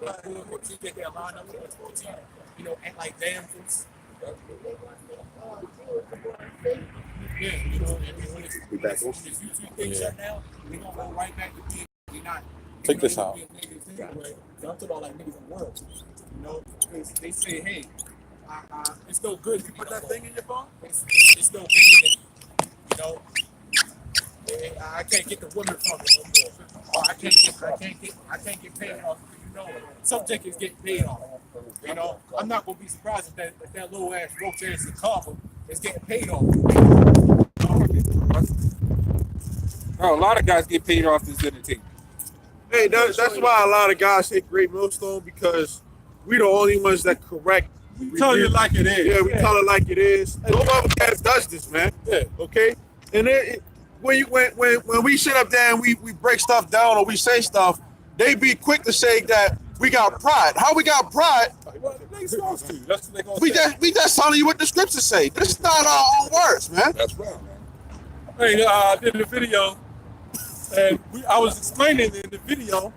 You get their line up with 14, act like damsels. Yeah, and when this YouTube thing shut down, we gonna go right back to being not. Check this out. I'm talking about like niggas in the world. They say, hey, it's no good. You put that thing in your phone. It's no good. I can't get the women from it no more. Or I can't get paid off. Subject is getting paid off. I'm not gonna be surprised if that little ass roach ass Chicago is getting paid off. Bro, a lot of guys get paid off this entertainment. Hey, that's why a lot of guys hit Great Millstone, because we the only ones that correct. We tell you like it is. Yeah, we tell it like it is. No other cat does this, man. Yeah. Okay. And when we sit up there and we break stuff down or we say stuff, they be quick to say that we got pride. How we got pride? Well, they supposed to. That's what they gonna We just telling you what the scriptures say. This is not our own words, man. That's right, man. Hey, I did a video, and I was explaining in the video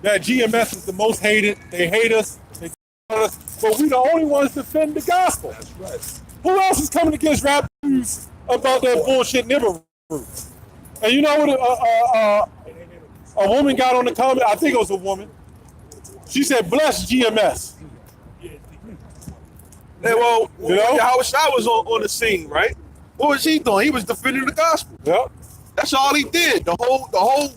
that GMS is the most hated. They hate us. They hate us, but we the only ones defend the gospel. That's right. Who else is coming against rap news about that bullshit nibber root? And you know what a woman got on the comment? I think it was a woman. She said, "Bless GMS." Hey, well, Yahweh Shai was on the scene, right? What was he doing? He was defending the gospel. Yep. That's all he did. The whole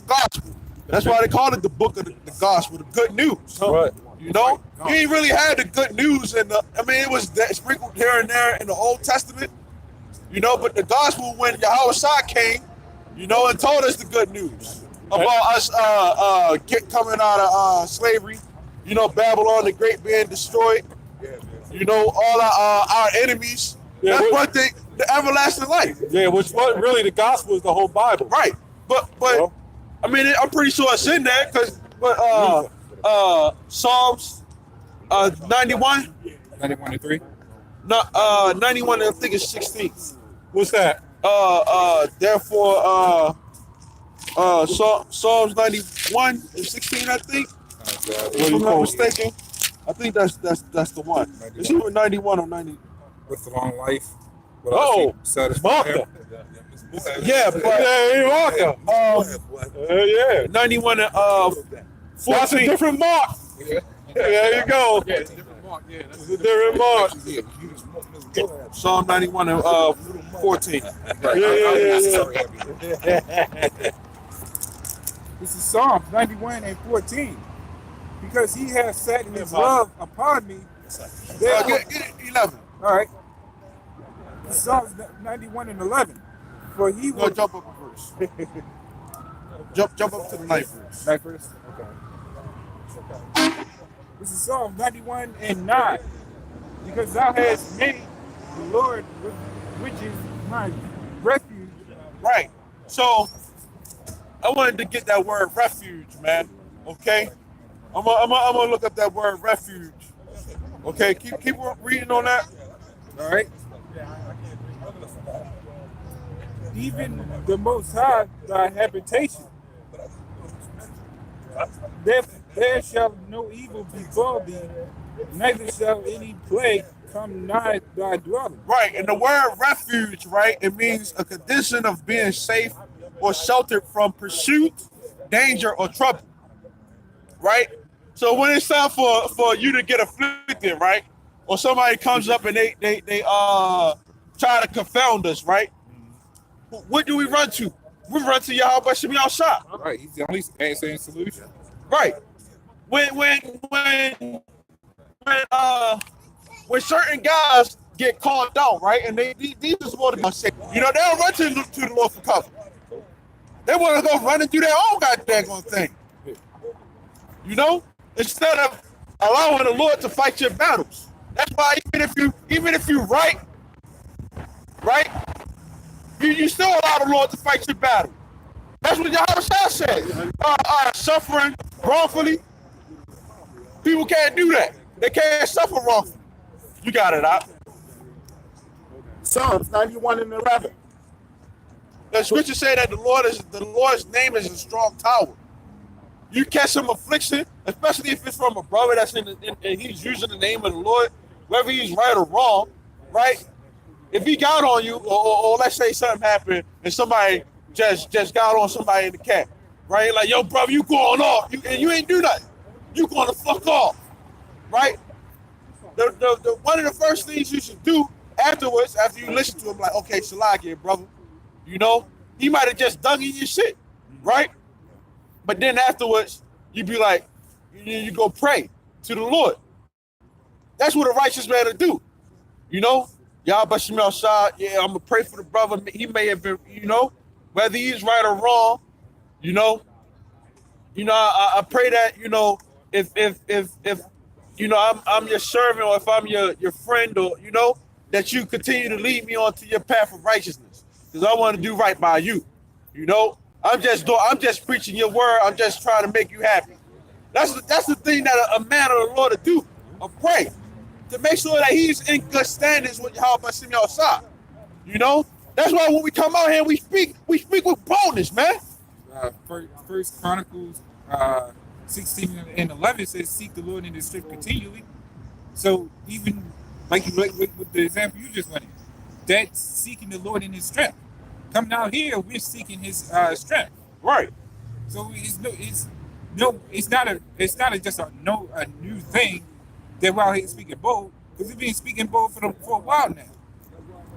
gospel. That's why they call it the book of the gospel, the good news. Right. He ain't really had the good news, it was sprinkled here and there in the Old Testament. But the gospel, when Yahweh Shai came, and told us the good news about us coming out of slavery. Babylon the Great being destroyed. All our enemies. Yeah, that's what the everlasting life. Yeah, what really the gospel is the whole Bible. Right. But I'm pretty sure it's in there Psalms 91. 91-3. No, 91. I think it's 16. What's that? Therefore, Psalms 91 and 16. I think. If I'm not mistaken. I think that's the one. It's either 91 or 90. With the long life. Martha. Yeah, yeah. 91 and 14. That's a different mark. Yeah. There you go. Yeah, it's a different mark. Yeah, that's a different mark. Psalm 91 and 14. This is Psalms 91 and 14. Because he has set his love upon me. Get 11. All right. Psalms 91 and 11. For he will jump up a verse. jump up to the 9th verse. 9th verse? Okay. This is Psalm 91 and 9. Because thou hast made the Lord, which is my refuge. Right. So I wanted to get that word refuge, man. Okay. I'm gonna look up that word refuge. Okay. Keep reading on that. All right. Even the Most High thy habitation. There shall no evil befall thee, neither shall any plague come nigh thy dwelling. Right, and the word refuge, right, it means a condition of being safe or sheltered from pursuit, danger, or trouble. Right? So when it's time for you to get afflicted, right, or somebody comes up and they try to confound us, right? What do we run to? We run to Yahweh Shem Shai. Right, he's the only answering solution. Right. When certain guys get called out, right, and these just want to be sick. They don't run to the Lord for cover. They want to go running through their own goddamn thing. Instead of allowing the Lord to fight your battles. That's why even if you right, you still allow the Lord to fight your battle. That's what Yahweh Shai said. Suffering wrongfully, people can't do that. They can't suffer wrongfully. You got it out. Psalms 91 and 11. The scripture say that the Lord's name is a strong tower. you catch some affliction, especially if it's from a brother that's and he's using the name of the Lord, whether he's right or wrong, right? If he got on you, or let's say something happened and somebody just got on somebody in the cat, right? Like, yo, brother, you going off, and you ain't do nothing. You going to fuck off, right? The one of the first things you should do afterwards, after you listen to him, like, okay, Shalakia, brother, you know, he might have just dug in your shit, right? But then afterwards, you be like, you go pray to the Lord. That's what a righteous man to do, you know? Y'all Bashim outside, yeah, I'm gonna pray for the brother. He may have been, you know, whether he's right or wrong, you know, I pray that, you know, if you know I'm your servant, or if I'm your friend, or you know, that you continue to lead me onto your path of righteousness, because I want to do right by you. You know, I'm just preaching your word. I'm just trying to make you happy. That's the thing that a man of the Lord to do, or pray, to make sure that he's in good standings with Yahweh Shem outside. You know, that's why when we come out here, we speak with boldness, man. First Chronicles 16 and 11 says, "Seek the Lord in His strength continually." So even like with the example you just went in, that's seeking the Lord in His strength. Coming out here, we're seeking His strength. Right. So it's not just a new thing that we're out here speaking bold, because we've been speaking bold for a while now.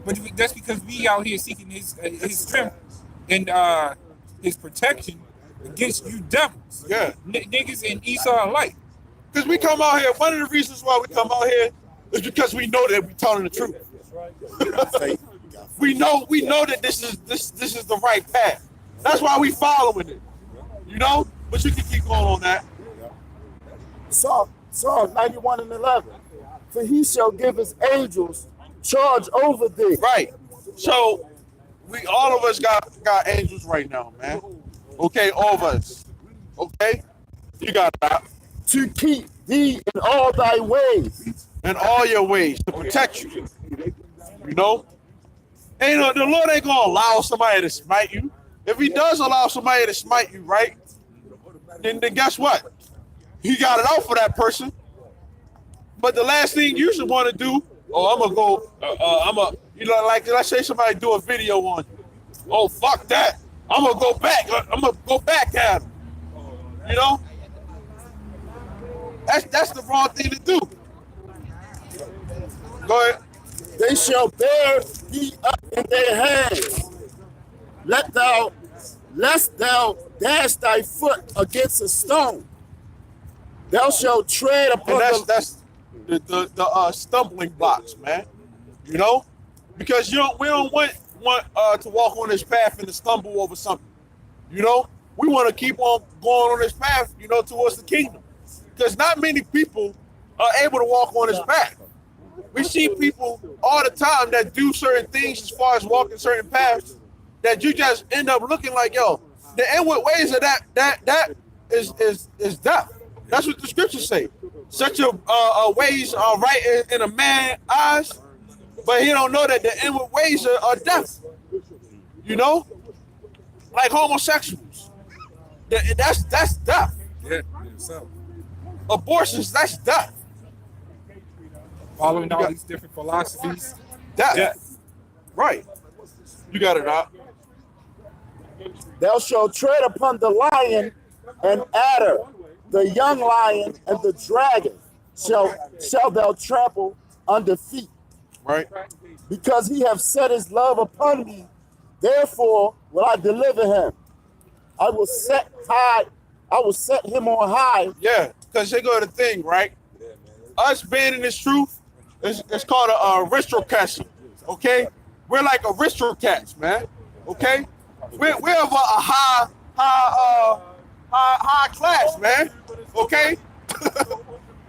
But that's because we out here seeking His strength and His protection against you devils. Yeah. Niggas and Esau alike. Because we come out here, one of the reasons why we come out here is because we know that we're telling the truth. we know that this is the right path. That's why we following it. You know? But you can keep going on that. Psalm 91 and 11. For he shall give his angels charge over thee. Right. So all of us got angels right now, man. Okay, all of us. Okay? You got that. To keep thee in all thy ways. In all your ways, to protect you. You know? And the Lord ain't gonna allow somebody to smite you. If he does allow somebody to smite you, right? Then guess what? He got it out for that person. But the last thing you should want to do, like let's say somebody do a video on you. Oh, fuck that. I'm gonna go back. I'm gonna go back at him. You know? That's the wrong thing to do. Go ahead. They shall bear thee up in their hands. Lest thou dash thy foot against a stone. Thou shalt tread upon that's the stumbling blocks, man. You know, because we don't want to walk on this path and to stumble over something. You know, we want to keep on going on this path, you know, towards the kingdom. Because not many people are able to walk on this path. We see people all the time that do certain things as far as walking certain paths that you just end up looking like, yo, the inward ways of that is death. That's what the scriptures say. Such a ways are right in a man's eyes, but he don't know that the inward ways are death. You know, like homosexuals. That's death. Yeah, so Abortions, that's death. following all these different philosophies. Death. Right. You got it out. Thou shalt tread upon the lion and adder, the young lion and the dragon shall thou trample under feet. Right. Because he hath set his love upon me, therefore will I deliver him. I will set him on high. Yeah, because they go to the thing, right? Us being in this truth, it's called a aristocracy. Okay? We're like aristocrats, man. Okay? We're of a high class, man. Okay?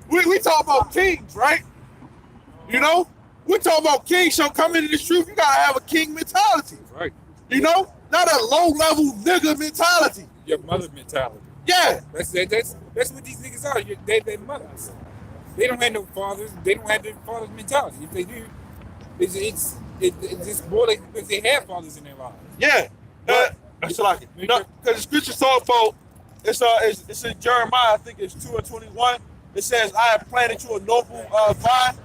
we talk about kings, right? You know? We talk about kings, so come into this truth, you gotta have a king mentality. Right. You know? Not a low-level nigga mentality. Your mother mentality. Yeah. That's what these niggas are. They're mothers. They don't have no fathers. They don't have their father's mentality. If they do, it's just more like because they have fathers in their lives. Yeah. That's like it. Because the scriptures talk about it's in Jeremiah, I think it's 2:21. It says, I have planted you a noble vine.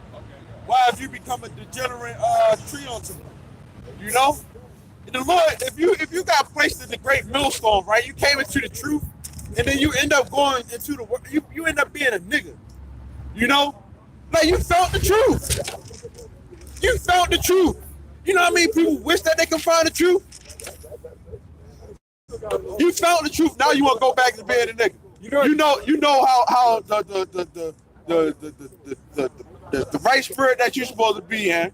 Why have you become a degenerate tree unto me? You know? And the Lord, if you got placed in the great millstone, right? You came into the truth, and then you end up going into the world, you end up being a nigga. You know? Like you felt the truth. You felt the truth. You know how many people wish that they could find the truth? You felt the truth. Now you want to go back to being a nigga. You know how the right spirit that you're supposed to be in,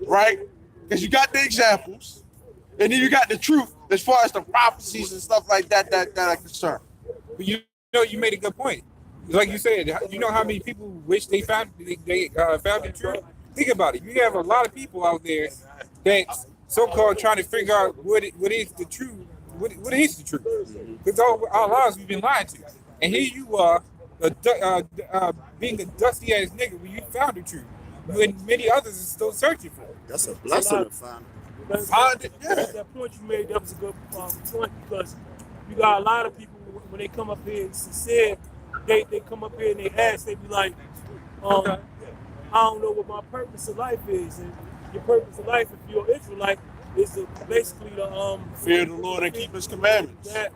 right? Because you got the examples, and then you got the truth as far as the prophecies and stuff like that are concerned. But you know, you made a good point. Like you said, you know how many people wish they found the truth? Think about it. You have a lot of people out there that's so-called trying to figure out what is the truth. What is the truth? Because all our lives we've been lied to. And here you are, being a dusty-ass nigga when you found the truth. When many others are still searching for it. That's a blessing to find. Find it, yeah. That point you made, that was a good point, because you got a lot of people, when they come up here and sincere, they come up here and they ask, they be like, I don't know what my purpose of life is. And your purpose of life, if you're an Israelite, is basically the fear the Lord and keep His commandments. The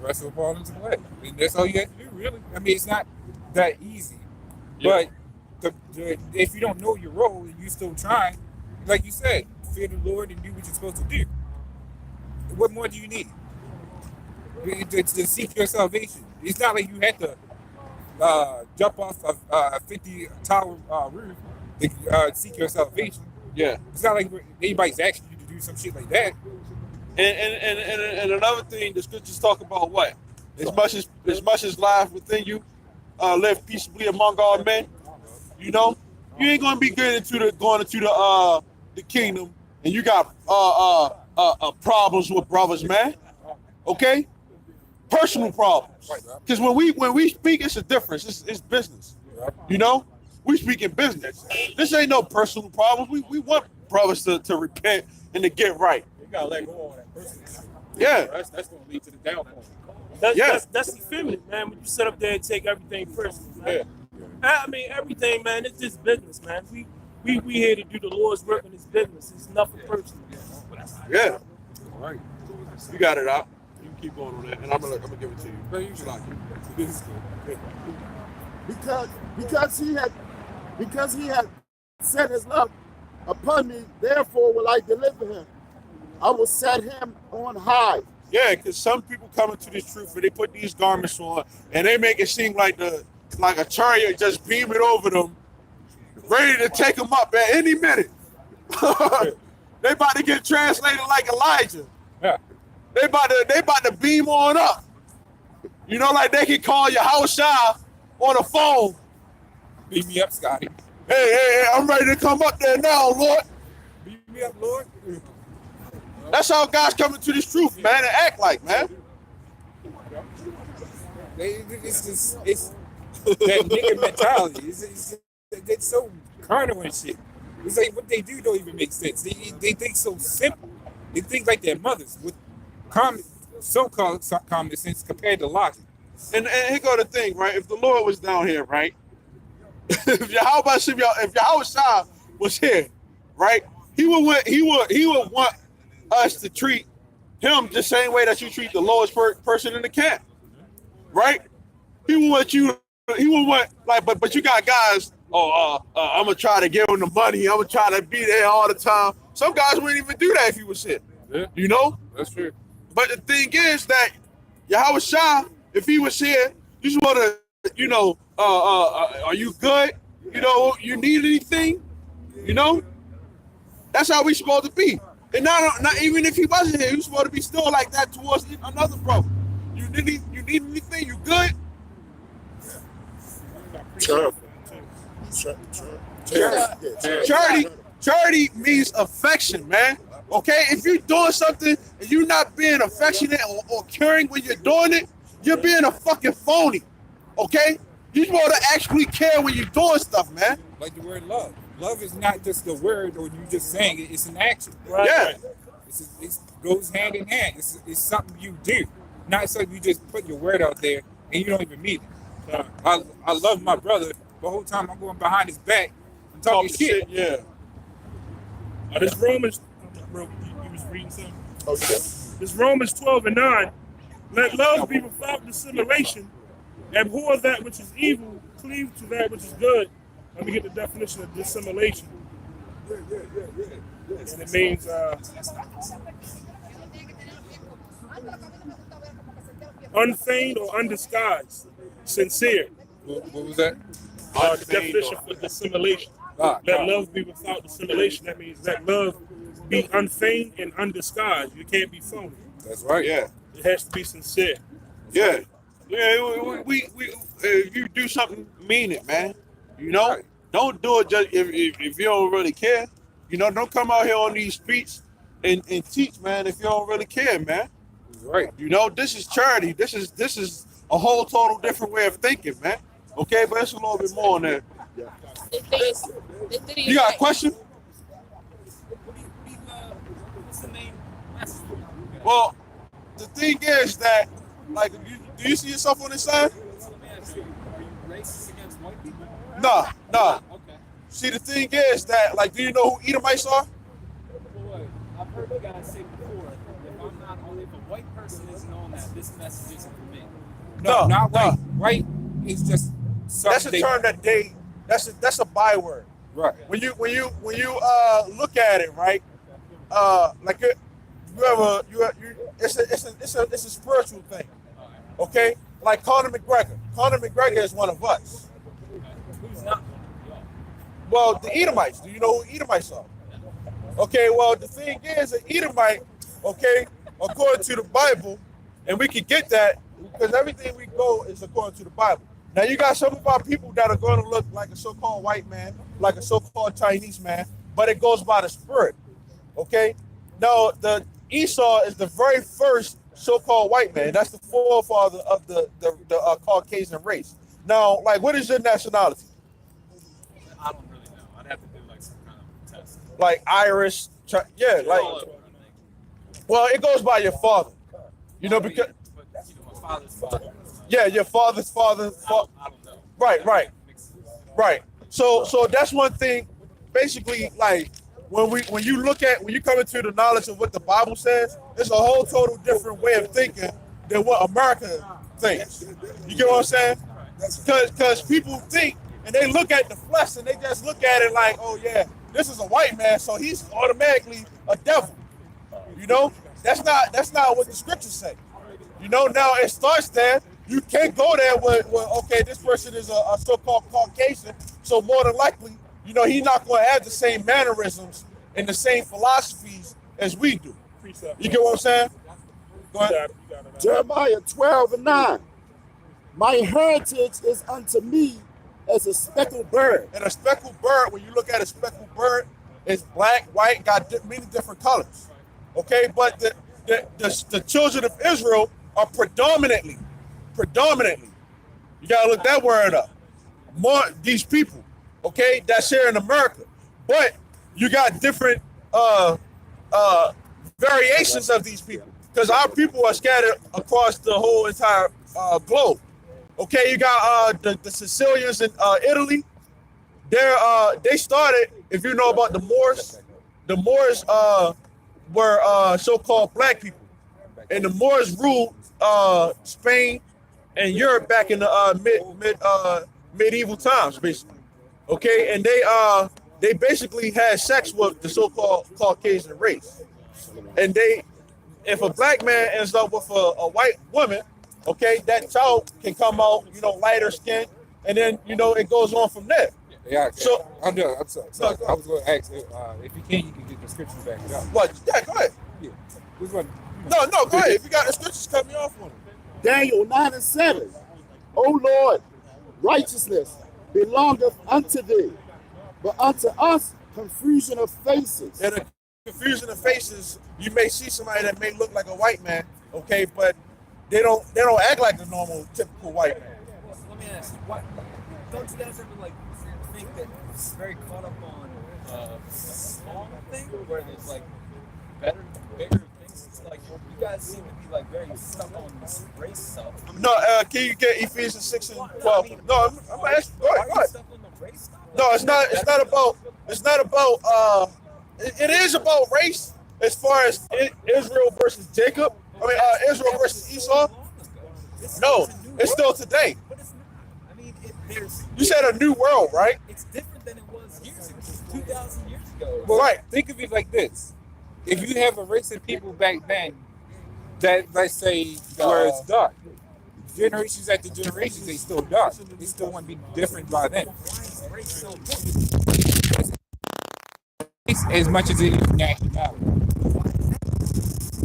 rest will fall into play. I mean, that's all you have to do, really. I mean, it's not that easy. Yeah. But if you don't know your role and you're still trying, like you said, fear the Lord and do what you're supposed to do. What more do you need? To seek your salvation. It's not like you had to jump off a 50-tower roof to seek your salvation. Yeah. It's not like anybody's asking you to do some shit like that. And another thing, the scriptures talk about what? As much as life within you, live peaceably among all men. You know, you ain't gonna be going into the kingdom, and you got problems with brothers, man. Okay, personal problems. Because when we speak, it's a difference. It's business. You know, we speak in business. This ain't no personal problems. We want brothers to repent and to get right. You gotta let go of that person. Yeah, That's gonna lead to the downfall. That's effeminate, man. When you sit up there and take everything personal, man. Yeah. I mean, everything, man. It's just business, man. We here to do the Lord's work in His business. It's nothing personal. yeah. All right. You got it out. You can keep going on that, and I'm gonna give it to you. But you should like it. This is good. Because he had set his love upon me, therefore will I deliver him. I will set him on high. Yeah, because some people come into this truth and they put these garments on and they make it seem like a chariot just beaming over them, ready to take them up at any minute. They about to get translated like Elijah. Yeah. They about to beam on up. You know, like they can call your house on the phone. Beat me up, Scotty. Hey, I'm ready to come up there now, Lord. Beat me up, Lord. That's how God's coming to this truth, man, and act like, man. It's that nigga mentality. It's so carnal and shit. It's like what they do don't even make sense. They think so simple. They think like their mothers with so-called common sense compared to logic. And here go the thing, right? If the Lord was down here, right? if Yahweh was here, right? He would want us to treat him the same way that you treat the lowest person in the camp, right? He would want but you got guys. I'm gonna try to give him the money. I'm gonna try to be there all the time. Some guys wouldn't even do that if he was here. Yeah. You know? That's true. But the thing is that Yahweh Shah, if he was here, you just want to, are you good? You know, you need anything? You know? That's how we supposed to be. And not even if he wasn't here, you supposed to be still like that towards another brother. You need anything? You good? Charity means affection, man. Okay, if you're doing something and you're not being affectionate or caring when you're doing it, you're being a fucking phony. Okay, you're supposed to actually care when you're doing stuff, man. Like the word love. Love is not just a word or you just saying it. It's an action. Right? Yeah. It goes hand in hand. It's something you do. not something you just put your word out there and you don't even mean it. I love my brother, but the whole time I'm going behind his back and talking shit. Yeah. This Romans, bro, you was reading something? Okay. This Romans 12:9. Let love be without dissimulation. Abhor that which is evil. Cleave to that which is good. Let me get the definition of dissimulation. And it means unfeigned or undisguised, sincere. What was that? The definition for dissimulation. Let love be without dissimulation. That means let love be unfeigned and undisguised. You can't be phony. That's right. Yeah. It has to be sincere. Yeah. Yeah. We if you do something, mean it, man. You know, Right. don't do it just if you don't really care. You know, don't come out here on these streets and teach, man, if you don't really care, man. Right. You know, this is charity. This is a whole total different way of thinking, man. Okay, but it's a little bit more on there. You got a question? Well, the thing is that, like, do you see yourself on this side? No. Okay. See, the thing is that, like, do you know who Edomites are? I've heard you guys say before, if a white person isn't on that, this message isn't for me. No, not no. white. White is just That's a term that that's a byword. Right. When you look at it, right? Like it's a spiritual thing. Okay? Like Conor McGregor. Conor McGregor is one of us. Who's not? Well, the Edomites. Do you know who Edomites are? Okay, well, the thing is, an Edomite, okay, according to the Bible, and we can get that because everything we go is according to the Bible. Now, you got some of our people that are going to look like a so-called white man, like a so-called Chinese man, but it goes by the spirit, okay? Now, the Esau is the very first so-called white man. That's the forefather of the Caucasian race. Now, like, what is your nationality? I don't really know. I'd have to do like some kind of test. Like Irish, yeah, like, well, it goes by your father, you know, because, But, my father's father. yeah, your father's father. I don't know. Right. So that's one thing. Basically, like when you come into the knowledge of what the Bible says, it's a whole total different way of thinking than what America thinks. You get what I'm saying? Because people think and they look at the flesh and they just look at it like, oh yeah, this is a white man, so he's automatically a devil. You know, that's not what the scriptures say. You know, now it starts there. You can't go there with okay, this person is a so-called Caucasian, so more than likely, you know, he's not going to have the same mannerisms and the same philosophies as we do. You get what I'm saying? Go ahead. Jeremiah 12:9. My heritage is unto me as a speckled bird. And a speckled bird, when you look at a speckled bird, it's black, white, got many different colors. Okay, but the children of Israel are predominantly, you gotta look that word up. More these people, okay, that's here in America. But you got different variations of these people. Because our people are scattered across the whole entire globe. Okay, you got the Sicilians in Italy. They started, if you know about the Moors were so-called black people. And the Moors ruled Spain and Europe back in the medieval times, basically. Okay, and they basically had sex with the so-called Caucasian race. And if a black man ends up with a white woman, okay, that child can come out, you know, lighter skin, and then, you know, it goes on from there. Yeah. So I'm sorry. I was going to ask if you can get the scripture to back it up. what? Yeah, go ahead. Yeah. Which one? No, go ahead. If you got the scriptures, cut me off on it. Daniel 9:7. O Lord, righteousness belongeth unto thee, but unto us confusion of faces. And the confusion of faces, you may see somebody that may look like a white man, okay, but they don't act like the normal, typical white man. Well, let me ask you, what don't you guys ever like think that it's very caught up on a small thing where there's like bigger things? like you guys seem to be like very stuck on this race stuff. No, can you get Ephesians 6 and 12? No, I'm asking. Go Why ahead, are go you ahead. stuck on the race stuff? No, it's not. It's not about. It's not about. It is about race as far as Israel versus Jacob. I mean, Israel versus Esau. No, it's still today. But it's not. I mean, there's. You said a new world, right? It's different than it was years ago, 2,000 years ago. Well, Right. think of it like this: if you have a race of people back then that, let's say, where it's dark, generations after generations, they still dark. They still want to be different by then. As much as it is nationality,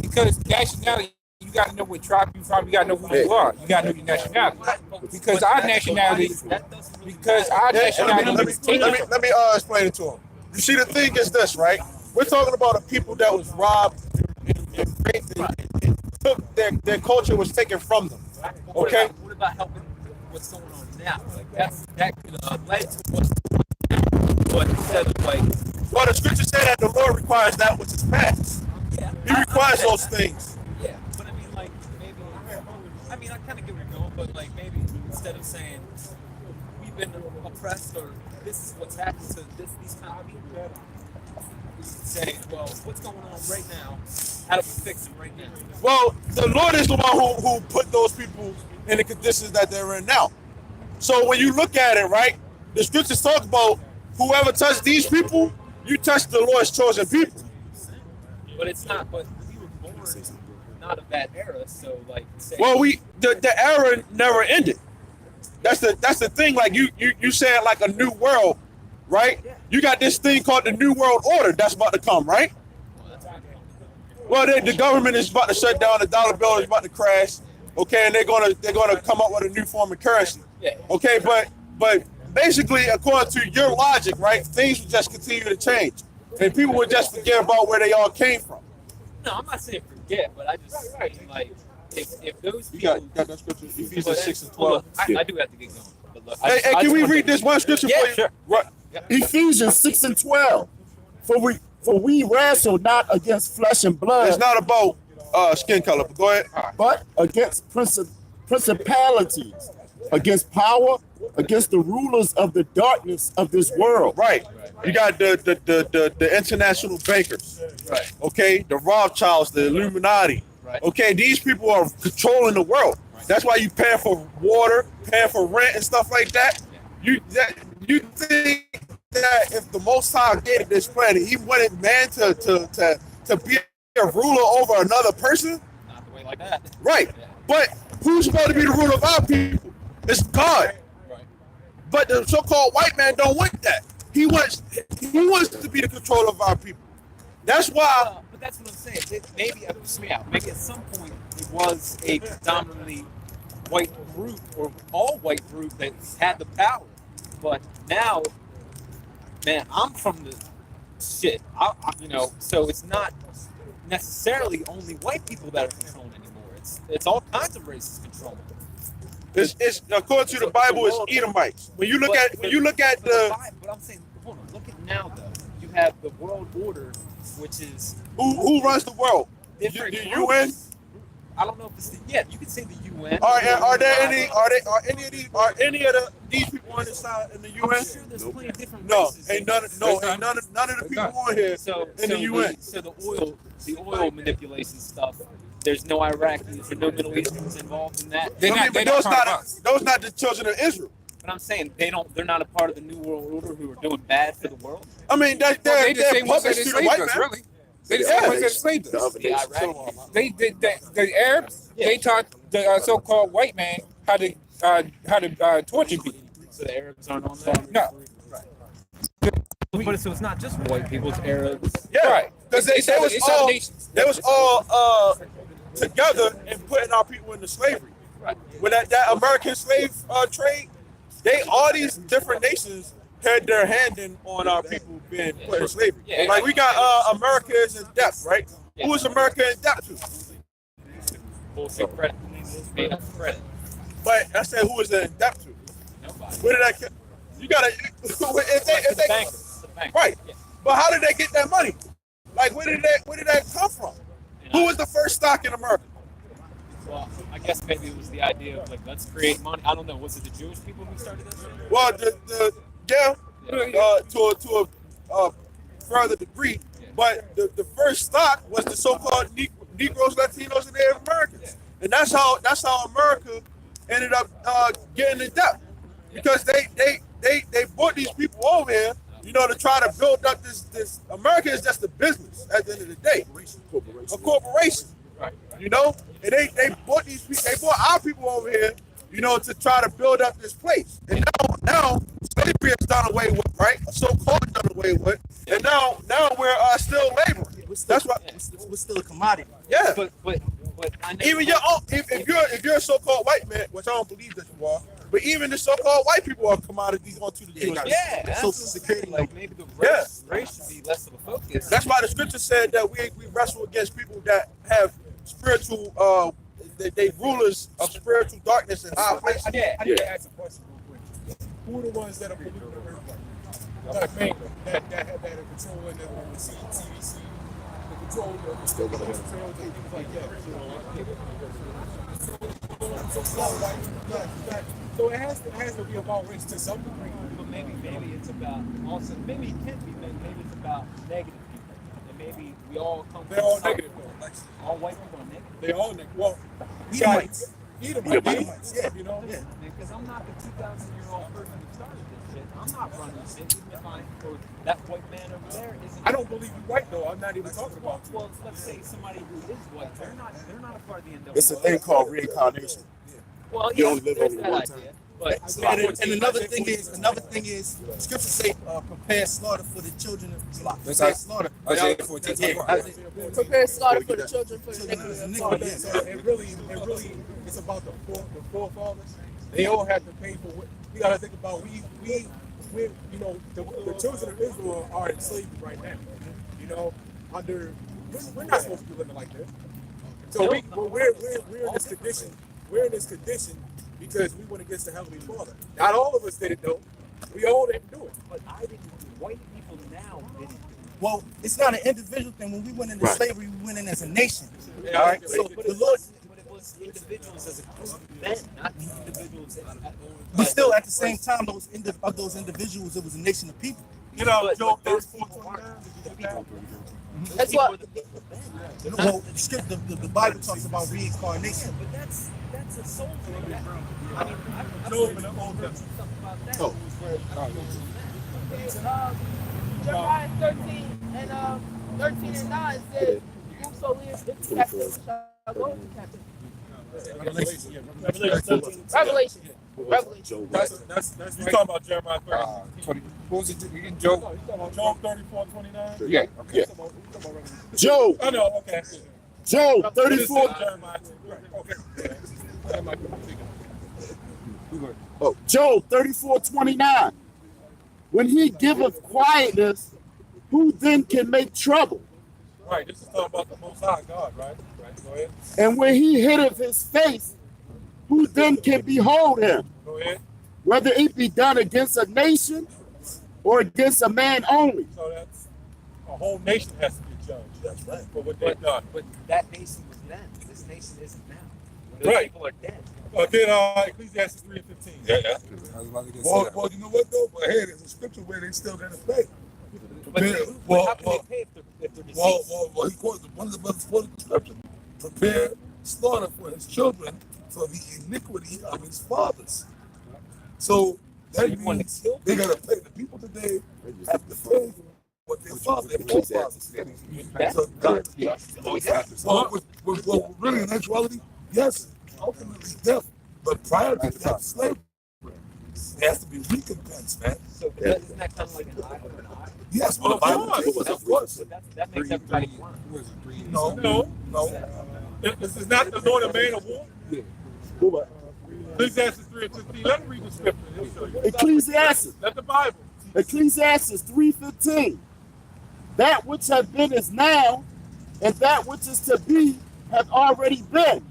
because nationality, you got to know what tribe you're from. You got to know who you are. You got to know your nationality. Because our nationality, is taken. Let me explain it to him. You see, the thing is this, right? We're talking about a people that was robbed and raped and took their culture was taken from them. Okay. What about helping what's going on now? Like that could led to what's going on now. But instead of like, Well, the scripture said that the Lord requires that which is past. yeah, He requires those things. yeah. But I mean, like maybe. I mean, I kind of get where you're going, but like maybe instead of saying we've been oppressed or this is what's happened to these kind of people, we should say, well, what's going on right now? How do we fix it right now? Well, the Lord is the one who put those people in the conditions that they're in now. So when you look at it, right, the scriptures talk about whoever touched these people, you touched the Lord's chosen people. But it's not. But we were born not of that era, so like. Say, Well, the era never ended. That's the thing. Like you said, like a new world, right? You got this thing called the New World Order that's about to come, right? Well, the government is about to shut down. The dollar bill is about to crash. Okay, and they're gonna come up with a new form of currency. Yeah. Okay, but basically, according to your logic, right, things will just continue to change, and people will just forget about where they all came from. No, I'm not saying forget, but I just mean like if those You people. got that scripture, Ephesians but- 6 and well, 12. look, I do have to get going. But look, Hey, can we read this one scripture Yeah, for you? sure. Right. Ephesians 6 and 12. For we wrestle not against flesh and blood, It's not about skin color, but go ahead. but against principalities, against power, against the rulers of the darkness of this world. Right. You got the international bankers. Right. Okay, the Rothschilds, the Illuminati. Right. Okay, these people are controlling the world. That's why you pay for water, pay for rent and stuff like that. You think that if the Most High created this planet, He wanted man to be a ruler over another person? Not the way like that. Right. Yeah. But who's supposed to be the ruler of our people? It's God. Right. But the so-called white man don't want that. He wants to be the control of our people. That's why. But that's what I'm saying. Maybe maybe at some point it was a predominantly white group or all white group that had the power. But now, man, I'm from the shit. So it's not necessarily only white people that are controlling anymore. It's all kinds of races controlling. It's according to the Bible, it's Edomites. When you look at the But I'm saying, hold on. Look at now though. You have the world order, which is who runs the world? different. The groups. UN. I don't know if it's you could say the UN. Are any of these people on this side in the UN? I'm sure there's plenty of different No, races. ain't none of the people on here in the UN. So the oil manipulation stuff. There's no Iraqis or no Middle Easterns involved in that. They're not- But they're those not part not of us. those not the children of Israel. But I'm saying they're not a part of the New World Order who are doing bad for the world. I mean, they're They the same ones that puppets to the enslaved white us, man. really. They the Yeah. same ones that enslaved us. The Iraqis. They did the Arabs. They taught the so-called white man how to torture people. So the Arabs aren't on that. No, But so it's not just white people, it's Arabs. Yeah, right. because It's all nations. they was all together and putting our people into slavery. Right. When that American slave trade, all these different nations had their hand in on our people being put in slavery. Yeah. Like we got America is in debt, right? Yeah. Who is America in debt to? Bullshit credit. Made up credit. But I said who is it in debt to? Nobody. Where did that? You gotta if It's they the bankers. It's the bankers. right. Yeah. But how did they get that money? Like where did that come from? Who was the first stock in America? Well, I guess maybe it was the idea of like, let's create money. I don't know. Was it the Jewish people who started this? Well, to a further degree, but the first stock was the so-called Negroes, Latinos, and Native Americans, and that's how America ended up getting in debt, because they brought these people over here, you know, to try to build up this. America is just a business at the end of the day, a corporation, you know, and they brought these people, they brought our people over here, you know, to try to build up this place. And now slavery is done away with, right? So-called done away with, and now we're still laboring. That's why we're still a commodity. Yeah. But I know Even your own, if you're a so-called white man, which I don't believe that you are, but even the so-called white people are commodities onto the Jews. yeah, Social that's Security. like maybe the race should be less of a focus. That's why the scripture said that we wrestle against people that have spiritual, they rulers of spiritual darkness in high places. I need to ask a question real quick. Who are the ones that are polluting the earth? Mainly, that have that control in the CDC, the control of the chemtrails and things like that. So it has to be about race to some degree. But maybe it's about also maybe it can be maybe it's about negative people, and maybe we all come. They're all negative though. Like, all white people are negative. they're all negative. Well, Edomites. Edomites, yeah, you know. Yeah. Because I'm not the 2,000-year-old person who started this shit. I'm not running shit, even if or that white man over there isn't. I don't believe you're white though. I'm not even talking about you. Well, let's say somebody who is white, they're not a part of the NWO. It's a thing called reincarnation. Well, You yeah, only live there's only that one idea. time. But And another thing is, scriptures say, prepare slaughter for the children of Islam. Prepare slaughter. Isaiah 14:21. Prepare slaughter for the children for the Iniquity. iniquity. So it really, it's about the forefathers. They all have to pay for what you got to think about. We you know, the children of Israel are in slavery right now. You know, we're not supposed to be living like this. So we're in this condition. We're in this condition because we went against the Heavenly Father. Not all of us did it though. We all didn't do it. But I didn't. White people now didn't. Well, it's not an individual thing. When we went into slavery, we went in as a nation. Yeah, All right. but So But the it Lord, was individuals as a group then, not individuals. but still at the same time, those individuals, it was a nation of people. you know, Job those 34:29. That's what. Well, the Bible talks about reincarnation. But that's a soul thing. I mean, I Job don't in the Old know Testament. stuff about that. Oh. Jeremiah 13 and 9 says, "Whoso lives in captivity shall go into captivity." Revelation, yeah, Revelation 13. Revelation. That's you talking about Jeremiah 30. 20. What was it again, Job? No, you talking about Job 34:29. Yeah. Yeah. Job, Oh no, okay. Job 34. Jeremiah, right, okay. That might be bigger. Oh, Job 34:29. When he giveth quietness, who then can make trouble? Right, this is talking about the Most High God, right? Right, go ahead. And when he hideth his face, who then can behold him? Go ahead. Whether it be done against a nation or against a man only. So that's a whole nation has to be judged. That's right. For what they've done. But that nation was then. This nation isn't now. Those Right. people are dead. Then Ecclesiastes 3:15. Yeah. I was about to get Well, you know what though? But hey, there's a scripture where they still gonna pay. But Yeah, how can they pay if they're deceased? He quotes one of the brothers quoted the scripture. Prepare slaughter for his children for the iniquity of his fathers. So that you want to means kill they gotta pay. The people today have to pay what their forefathers did. So God, well, really in actuality, yes, ultimately death. But prior to that, slavery, there has to be recompense, man. So isn't that kind of like an eye for an eye? Yes, well, the Bible teaches, of course. So that makes everybody blind. No. This is not the Lord of man of war. Ecclesiastes 3:15. Let me read the scripture. He'll show you. Ecclesiastes. Let the Bible. Ecclesiastes 3:15. That which have been is now, and that which is to be have already been.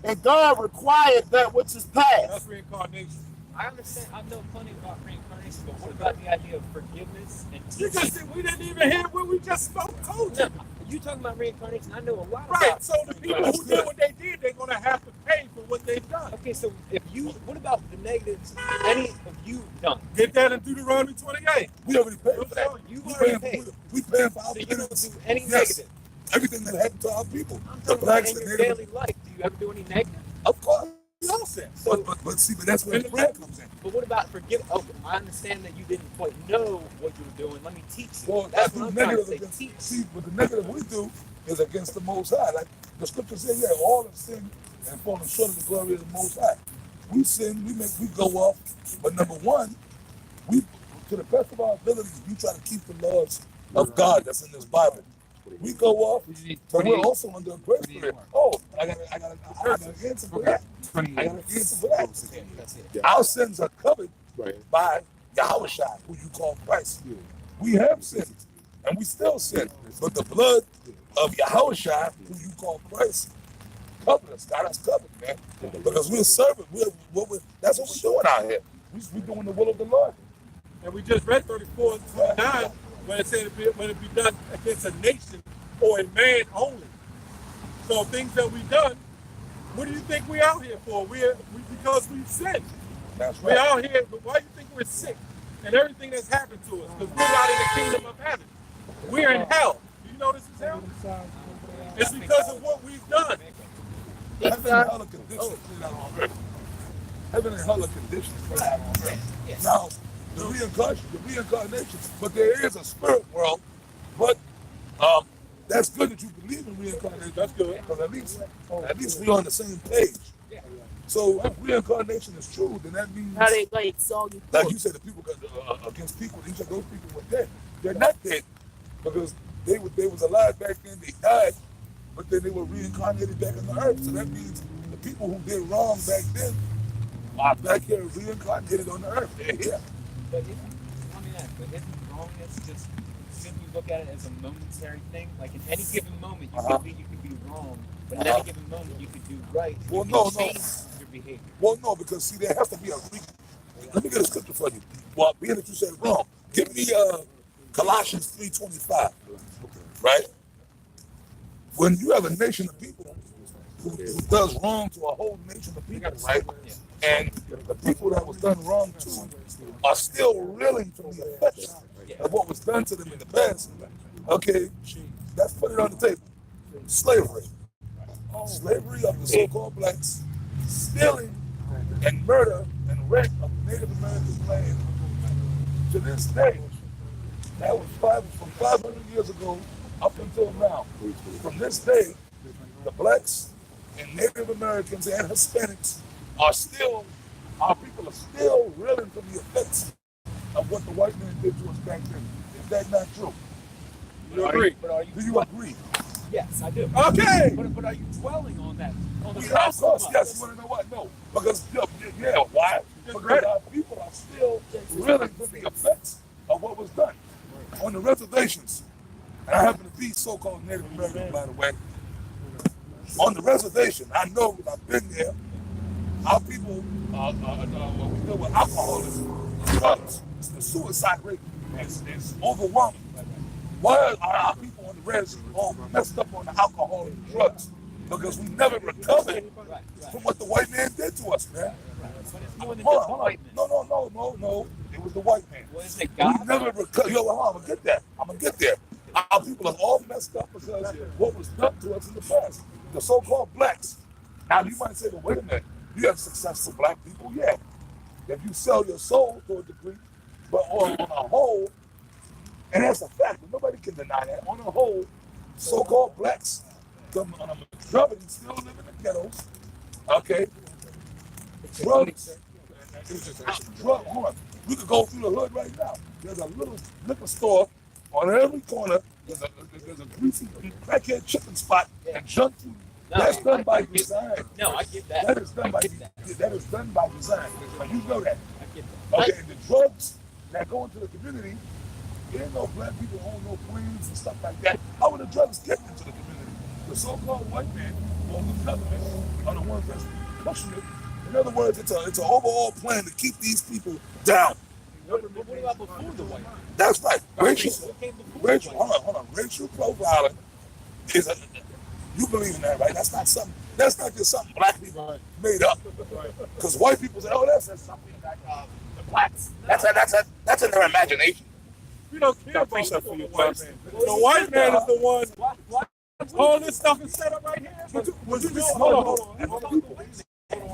And God required that which is past. That's reincarnation. I understand. I know plenty about reincarnation, but what about the idea of forgiveness and You just said we didn't even hear what we just spoke. Told you. You talking about reincarnation? I know a lot Right. about. So the people who did what they did, they're gonna have to pay for what they've done. Okay, so what about the negatives? Any of you done? Get that in Deuteronomy 28. We already paid for that. You We already paying paid. we paying for our So you don't penance. do any Yes. negative. Everything that happened to our people. I'm The talking about blacks, in the your native. daily life. Do you ever do any negative? Of course. We all sin. But see, but that's where the prayer comes in. But what about forgive? Oh, I understand that you didn't quite know what you were doing. Let me teach you. Well, That's I what do I'm trying to negative say. against. Teach. See, but the negative we do is against the Most High. Like the scripture says, yeah, all have sinned and fallen short of the glory of the Most High. We sin, we go off. But number one, we, to the best of our ability, we try to keep the laws of God that's in this Bible. We go off, but we're also under a grace period. Oh, I got an answer for that. I got an answer for that. That's it. Our sins are covered by Yahushua, who you call Christ. We have sinned, and we still sin. But the blood of Yahushua, who you call Christ, covered us, got us covered, man. Because we're serving. That's what we're doing out here. We're doing the will of the Lord. And we just read 34:29 when it said when it be done against a nation or a man only. So things that we've done, what do you think we're out here for? Because we've sinned. That's We're right. out here, but why do you think we're sick and everything that's happened to us? Because we're not in the kingdom of heaven. We're in hell. Do you know this is hell? It's because of what we've done. Heaven and hell are conditions played out on earth. Heaven and hell are conditions played out on earth. Now, the reincarnation, but there is a spirit world, but that's good that you believe in reincarnation. That's good. Because at least we're on the same page. So if reincarnation is true, then that means, How they like soggy. like you said, the people got against people. You said those people were dead. They're not dead because they was alive back then. They died, but then they were reincarnated back on the earth. So that means the people who did wrong back then are back here reincarnated on the earth. They're here. But isn't wrongness just, shouldn't you look at it as a momentary thing? Like in any given moment, you could be wrong, but in any given moment, you could do right. Well, You no, can no. change your behavior. Well, no, because see, there has to be a let me get a scripture for you. Well, being that you said wrong, give me Colossians 3:25. Right? When you have a nation of people who does wrong to a whole nation of people, right? And the people that was done wrong to are still reeling from the effects of what was done to them in the past. Okay, let's put it on the table. Slavery. Slavery of the so-called blacks, stealing and murder and rape of Native American land. To this day, that was from 500 years ago up until now. From this day, the blacks and Native Americans and Hispanics our people are still reeling from the effects of what the white man did to us back then. Is that not true? You agree? Do you agree? Yes, I do. Okay. But are you dwelling on that? On the Of past course, of yes. us? You want to know what? No. Because, yeah, why? Because our people are still reeling from the effects of what was done on the reservations. And I happen to be so-called Native American, by the way. On the reservation, I know because I've been there. Our people, we deal with alcoholism, drugs. The suicide rate is overwhelming. Why are our people on the res all messed up on the alcohol and drugs? Because we never recovered from what the white man did to us, man. But it's more than Hold just the on. white man. No. It was the white man. What is it, We God? never recovered. Yo, I'm gonna get that. I'm gonna get there. Our people are all messed up because what was done to us in the past. The so-called blacks. Now you might say, well, wait a minute. You have successful black people, yeah. If you sell your soul to a degree, but on a whole, and that's a fact, but nobody can deny that. On a whole, so-called blacks, on a majority, still live in the ghettos. Okay, drugs. Hold on. We could go through the hood right now. There's a little liquor store on every corner. There's a greasy crackhead chicken spot and junk food. No, That's done by I get- design. No, I get that. That is done by I get that. that is done by design. And you know that. I get that. Okay, and the drugs that go into the community, there ain't no black people own no planes and stuff like that. How would the drugs get into the community? The so-called white man or the government are the ones that's pushing it. In other words, it's an overall plan to keep these people down. What about before the white man? That's right. What came before the white man? Hold on. Racial profiling is a, you believe in that, right? That's not something. That's not just something black people made up. Because white people say, "Oh, that's something that the blacks." That's in their imagination. We don't care about precept the for you, white man. The white man is the one. All this stuff is set up right here. Hold on.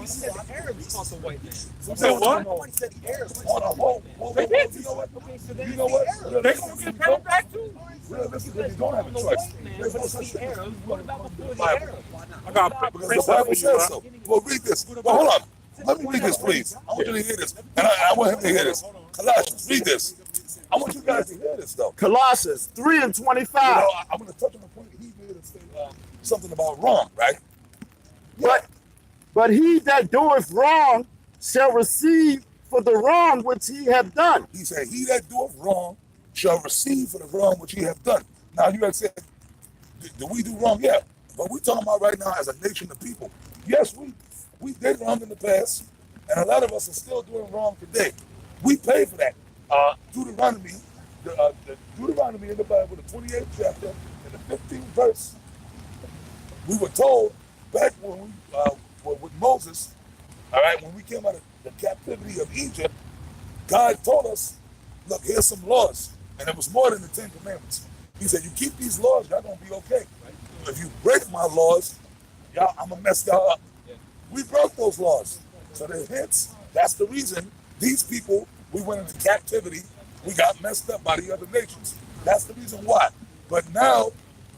You said the Arabs taught the white man. You said what? Nobody said the Arabs. Hold on. They did. You know what? Okay, so then You know what? They gonna get paid back too. Realistically, you don't have a the choice. white man, There's but no it's such the thing. Arabs. What about before the Bible. Arabs? I got a Because the precept Bible for you, says right? so. Well, read this. Well, hold on. Let me read this, please. I want you to hear this. And I want him to hear this. Colossians, read this. I want you guys to hear this, though. Colossians 3 and 25. You know, I'm going to touch on the point he made and say something about wrong, right? But he that doeth wrong shall receive for the wrong which he hath done. He said, he that doeth wrong shall receive for the wrong which he hath done. Now, you guys said, do we do wrong? Yeah. But we're talking about right now as a nation of people. Yes, we did wrong in the past, and a lot of us are still doing wrong today. We pay for that. Deuteronomy, the Deuteronomy in the Bible, the 28th chapter, and the 15th verse, we were told back when we with Moses, all right, when we came out of the captivity of Egypt, God told us, look, here's some laws. And it was more than the 10 Commandments. He said, you keep these laws, y'all gonna be okay. If you break my laws, y'all, I'm gonna mess y'all up. We broke those laws. So hence, that's the reason these people, we went into captivity, we got messed up by the other nations. That's the reason why. But now,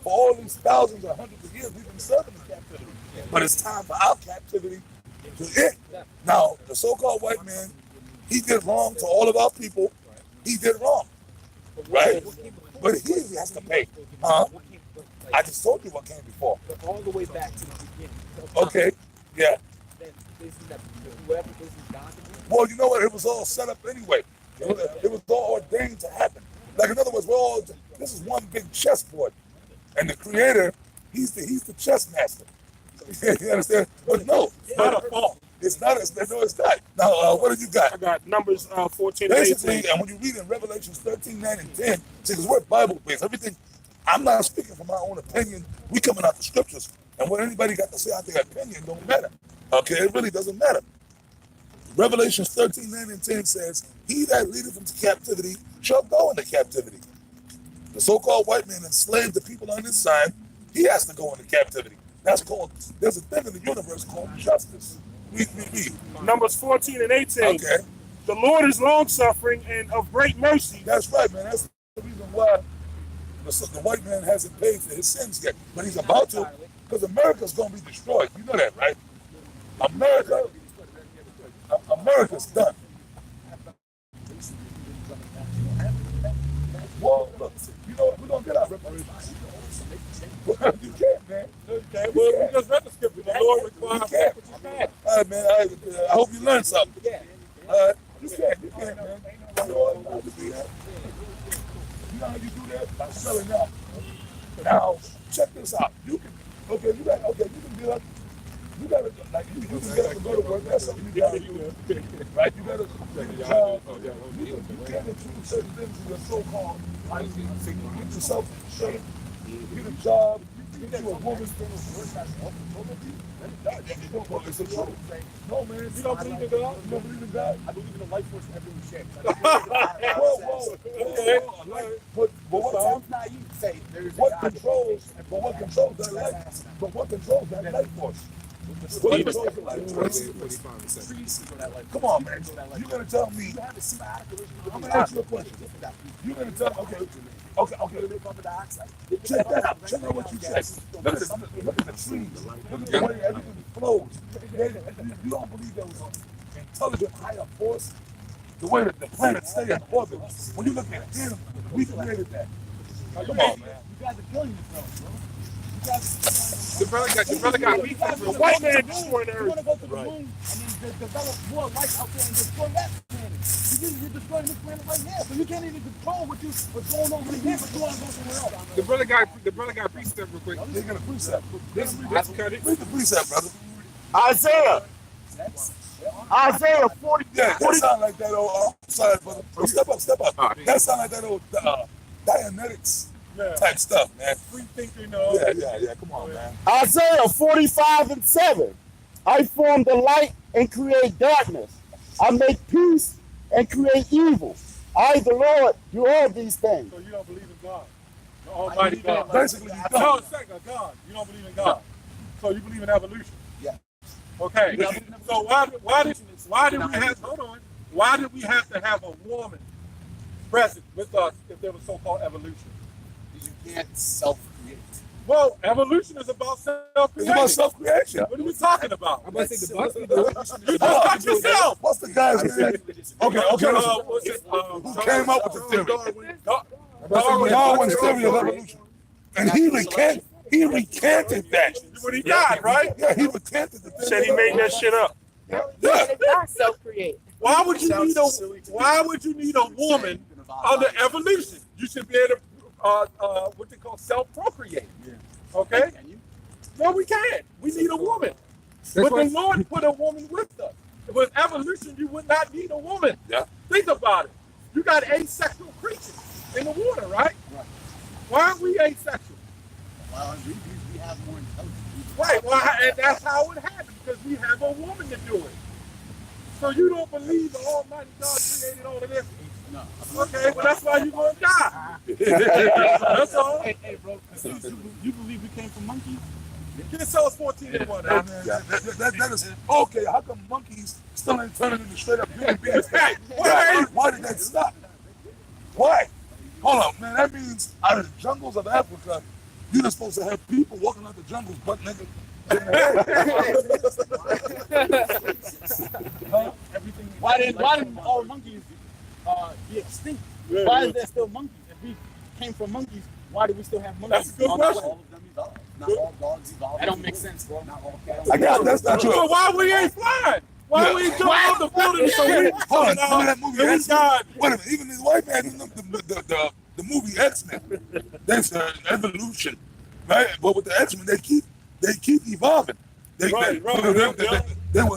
for all these thousands or hundreds of years, we've been serving in captivity. But it's time for our captivity to end. Now, the so-called white man, he did wrong to all of our people. He did wrong, right? But he has to pay. I just told you what came before. But all the way back to the beginning. Okay, yeah. Then isn't that whoever this is God? Well, you know what? It was all set up anyway. It was all ordained to happen. Like, in other words, this is one big chessboard. And the creator, he's the chess master. You understand? But no, It's not a fault. it's not. No, it's not. Now, what have you got? I got Numbers 14 and Basically, 18. and when you read in Revelations 13, 9, and 10, see, because we're Bible-based, everything, I'm not speaking from my own opinion. We coming out the scriptures. And what anybody got to say out their opinion don't matter. Okay, it really doesn't matter. Revelations 13, 9, and 10 says, he that leadeth into captivity shall go into captivity. The so-called white man enslaved the people on his side. He has to go into captivity. That's called, there's a thing in the universe called justice. Read. Numbers 14 and 18. Okay, The Lord is long-suffering and of great mercy. that's right, man. That's the reason why the white man hasn't paid for his sins yet. But he's about to, because America's going to be destroyed. You know that, right? America's done. Well, look, you know what? We're going to get our reparations. You can't, man. Okay, well, we just read the scripture. The Lord requires You can't. what you can. All right, man. I hope you learned something. You can't, man. You know how to do that? You know how you do that? By selling out. Now, check this out. You can get up. You gotta, like, you can get up and go to work. That's something you gotta do. Right? You gotta get a job. You can't achieve certain things in your so-called life. Get yourself straight. Get a job. Get you a woman. It's the truth. No, man. You don't believe in God? You don't believe in God? I believe in the life force every check. Whoa. Okay. But what controls that life? But what controls that life force? What controls the life force? Come on, man. You're gonna tell me. I'm gonna ask you a question. You're gonna tell me. Okay. Check that out. Check out what you said. Look at the trees. Look at the way everything flows. You don't believe there was an intelligent higher force? The way that the planets stay in orbit. When you look at him, we created that. Come on, man. You guys are killing yourselves, bro. The brother got beef. The white man destroyed You Earth. want to go to the moon and then develop more life out there and destroy that planet. You're destroying this planet right here, so you can't even control what's going on right here, but you want to go somewhere else. The brother got precept real quick. They got a precept. Let's cut it. Read the precept, brother. Isaiah 40. Yeah, that sound like that old. Sorry, brother. Step up. All right. That sound like that old Dianetics type stuff, man. Free thinking. Yeah. Come on, man. Isaiah 45:7. I form the light and create darkness. I make peace and create evil. I, the Lord, do all these things. So you don't believe in God, the Almighty God. Basically, you No, don't. second, God. You don't believe in God. So you believe in evolution. Yeah. Okay. So why did we have? Hold on. Why did we have to have a woman present with us if there was so-called evolution? You can't self-create. Well, evolution is about It's self-creation. about self-creation. What are we talking about? I'm about to say the bus. You just got yourself. What's the guy's name? Okay. What's it, Who came up with the theory? Darwin. Darwin's theory of evolution. And he recanted that. When he died, right? Yeah, he recanted the theory. Said he made that shit up. Yeah. It's not self-create. Why would you need a woman under evolution? You should be able to what they call self-procreate. Okay? No, we can't. We need a woman. But the Lord put a woman with us. With evolution, you would not need a woman. Yeah. Think about it. You got asexual creatures in the water, right? Why aren't we asexual? Well, we have more intelligence. Right. Well, and that's how it happened, because we have a woman to do it. So you don't believe the Almighty God created all of this? No. Okay, well that's why you're gonna die. That's all. Hey, bro, you believe we came from monkeys? Get Psalms 14:1. Yeah, that is okay. How come monkeys still ain't turning into straight up human beings? Why did that stop? Why? Hold on, man. That means out of the jungles of Africa, you're not supposed to have people walking out the jungles butt naked. Why didn't all monkeys be extinct? Why is there still monkeys? If we came from monkeys, why do we still have monkeys? That's a good question. All of them evolved. Not all dogs evolved. That don't make sense, bro. Not all cats. I guess that's not true. So why we ain't flying? Why we ain't jumping out the building so we Hold on, remember that movie and we X-Men? died? Wait a minute, even this white man, the movie X-Men, that's evolution, right? But with the X-Men, they keep evolving. They were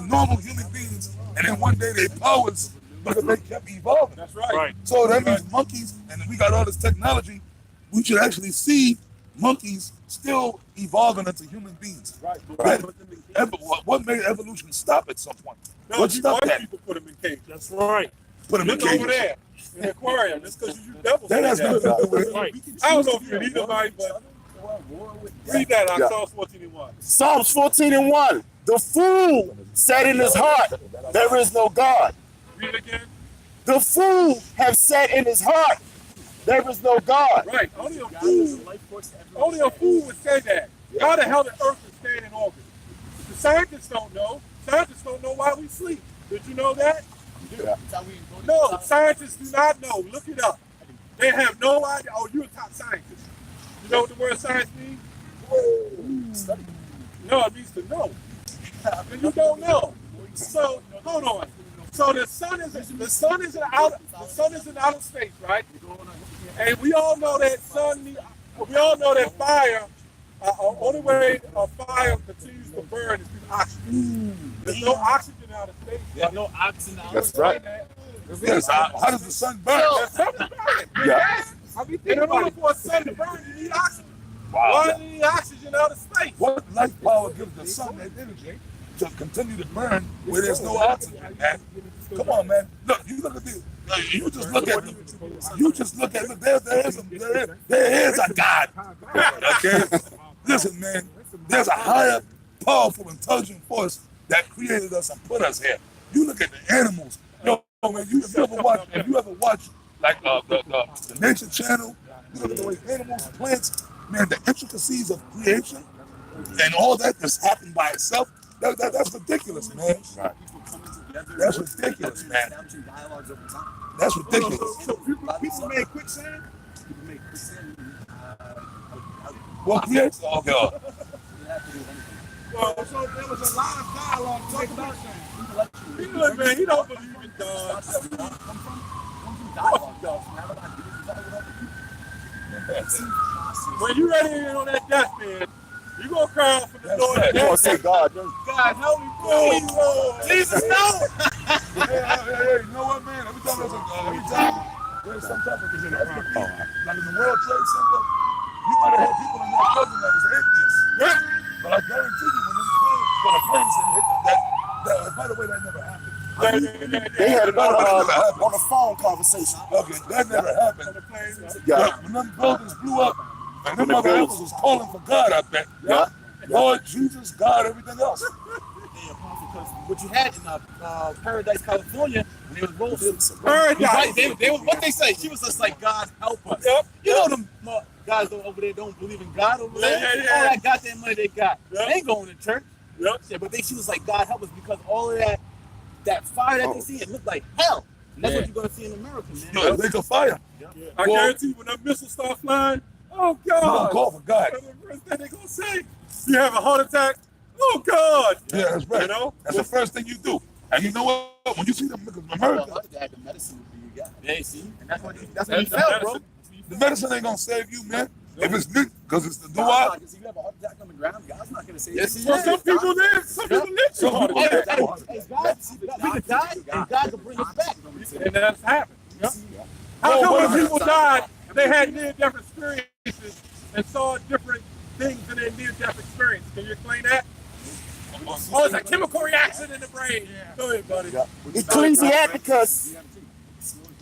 normal human beings, and then one day their powers, because they kept evolving. That's right. So that means monkeys, and we got all this technology, we should actually see monkeys still evolving into human beings. Right. What made evolution stop at some point? No, What stopped white that? people put them in cages. That's right. Put them in Look over cages. there in the aquarium. Just because you devils. That has nothing to do with it. Right. I don't know if you need anybody, but read that on Psalms 14:1. Psalms 14:1. The fool said in his heart, there is no God. Read it again. The fool have said in his heart, there is no God. Right. Only a fool would say that. How the hell did Earth stand in orbit? The scientists don't know. Scientists don't know why we sleep. Did you know that? Yeah. No, scientists do not know. Look it up. They have no idea. Oh, you're a top scientist. You know what the word science means? No, it means to know. And you don't know. So hold on. So the sun is in outer space, right? And we all know that fire. Only way a fire continues to burn is through oxygen. There's no oxygen out of space. There's no oxygen out of That's space. right. Yes, how does the sun burn? There's something burning. Yeah. And in order for a sun to burn, you need oxygen. Wow. Why do you need oxygen out of space? What life power gives the sun that energy to continue to burn where there's no oxygen, man? Come on, man. Look, you look at this. You just look at look, there is a God. Okay? Listen, man, there's a higher, powerful, intelligent force that created us and put us here. You look at the animals. Yo, man, if you ever watch like the Nature Channel, you look at the way animals, plants, man, the intricacies of creation and all that just happened by itself. That's ridiculous, man. That's ridiculous, man. That's ridiculous. So people made quicksand? People made quicksand. What creates? Oh, God. Well, so there was a lot of dialogue talking about that. Look, man, he don't believe in God. When you ready to get on that deathbed, you gonna cry out for the Lord. You gonna say God? God, help me, please, Lord. Jesus, no. Hey, you know what, man? Every time there's some type of like in the World Trade Center, You might have had people in that building that was atheists. Yeah. But I guarantee you, when the planes and hit that, by the way, that never happened. They had it By the way, that never happened. on a phone conversation. Okay, that never happened. Yeah. But when them buildings blew up, and them motherfuckers was calling for God, I bet. Yeah. Lord Jesus, God, everything else. Because what you had in Paradise, California, when they was rolling, Paradise. they were, what they say, she was just like, God help us. Yep. You know them guys over there don't believe in God over there. Yeah. All that goddamn money they got, Yep. they ain't going to church. Yep. Yeah, but she was like, God help us, because all of that fire that they see, it looked like hell. And that's what you're gonna see in America, man. Yo, lake of fire. I guarantee you, when that missile start flying, oh You don't God, call for God. that's the first thing they gonna say. You have a heart attack. Oh God. Yeah, that's right. You know? That's the first thing you do. And you know what? When you see them niggas in America, The medicine would be you got. Yeah, see? And that's what he That's felt, bro. the medicine ain't gonna save you, man. If it's new, because it's the No, dua. because if you have a heart attack on the ground, God's not gonna save Yes, you. well, some people live. Some people live through heart attacks. Hey, God, we could die, and God could bring us back. And that's happened. Yep. How come when people died, they had near-death experiences and saw different things in their near-death experience? Can you explain that? Oh, it's a chemical reaction in the brain. Go ahead, buddy. Ecclesiasticus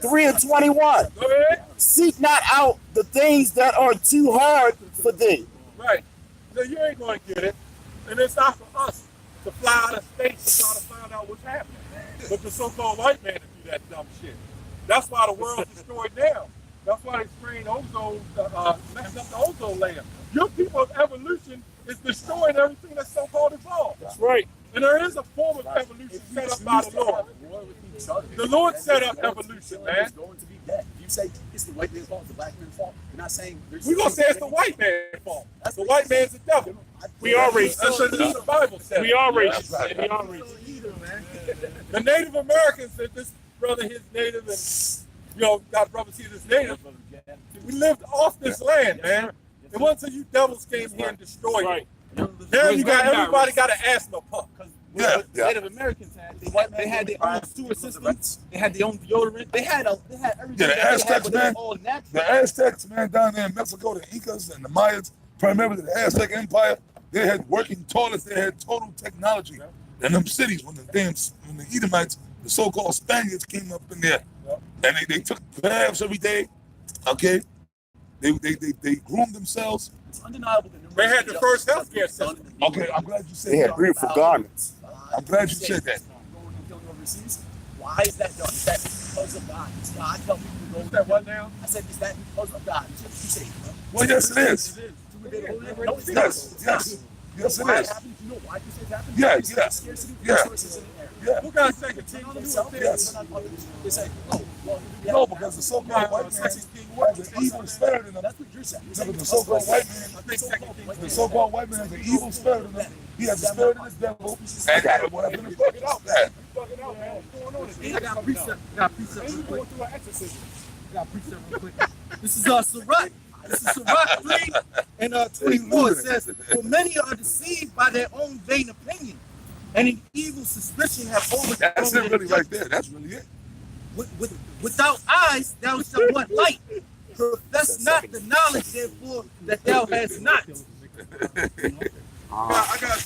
3:21. Go ahead. Seek not out the things that are too hard for thee. Right. So you ain't going to get it. And it's not for us to fly out of space to try to find out what's happening. But the so-called white man to do that dumb shit. That's why the world's destroyed now. That's why they spraying ozone, messing up the ozone layer. Your people of evolution is destroying everything that's so-called evolved. That's right. And there is a form of evolution set up by the Lord. The Lord set up evolution, man. Going to be dead. You say it's the white man's fault, it's the black man's fault. You're not saying there's. We're going to say it's the white man's fault. That's The white man's the devil. We are That's what the Bible says. We are That's racist. right. We are racist. The Native Americans said this brother, his native, and got brothers here that's native. We lived off this land, man. It wasn't until you devils came here and destroyed it. Now you got everybody got an asthma pump. Yeah, What yeah. Native Americans had, they had their own sewer systems, they had their own deodorant, they had everything. Yeah, the that they had, Aztecs, but it was man. all natural. The Aztecs, man, down there in Mexico, the Incas and the Mayas, primarily the Aztec Empire, they had working toilets, they had total technology. In them cities, when the Edomites, the so-called Spaniards came up in there, and they took baths every day, okay? They groomed themselves. It's undeniable that They had the first healthcare system. Okay, I'm glad you said They had that. beautiful garments. I'm glad you said that. Going and killing overseas. Why is that done? Is that because of God? Is God tell people to go? Is that what now? I said, is that because of God? You say, Well, yes, it is. no, it's not. Yes, it Why it is. happens? You know why you say it happens? Yeah, Because yeah. scarcity of Yeah. resources in the area. Yeah. Who got second king? Yes. They say, oh, well, No, because the so-called white man has an evil spirit in him. that's what you're saying. No, but the so-called white man, the so-called white man has an evil spirit in him. He has the spirit of the devil. And what happened to fuck it out, man? I got a precept. Real quick. This is Surah. This is Surah 3 and 24. It says, for many are deceived by their own vain opinion, and an evil suspicion have overthrown That's it their really right judgment. there. That's really it. Without eyes thou shalt want light. Profess not the knowledge, therefore, that thou hast not. I got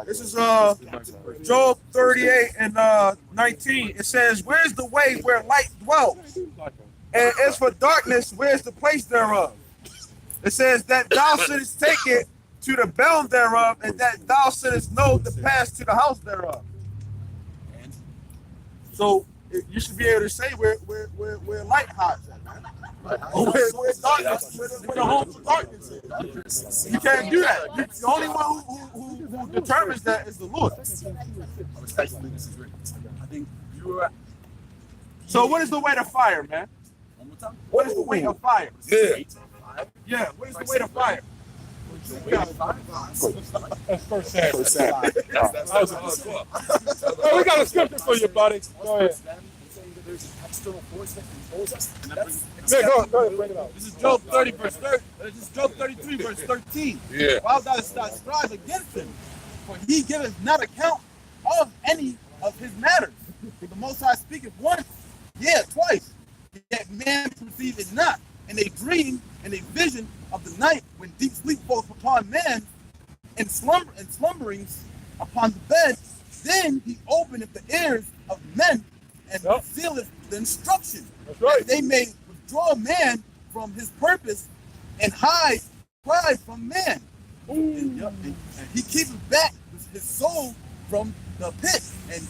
this is Job 38 and 19. It says, where's the way where light dwells? And as for darkness, where's the place thereof? It says that thou shouldest take it to the bound thereof, and that thou shouldest know the path to the house thereof. So you should be able to say where light hides at, man. Or where darkness, where the home of darkness is. You can't do that. The only one who determines that is the Lord. Respectfully, this is written. I think you are. So what is the way to fire, man? One more time. What is the way to fire? Yeah. Yeah, what is the way to fire? That's first Samuel. That's Oh, we got a scripture for you, buddy. Go ahead. Saying that there's an external force that controls us. And Yeah, go ahead, bring it out. This is Job 30 verse 30. This is Job 33 verse 13. Yeah. Why thou dost strive against him? For he giveth not account of any of his matters. For the Most High speaketh once, yeah, twice. Yet man perceiveth not. and a dream and a vision of the night when deep sleep falls upon man and slumberings upon the bed. Then he openeth the ears of men and sealeth the instruction, that they may withdraw man from his purpose and hide pride from man. And he keeps back his soul from the pit. And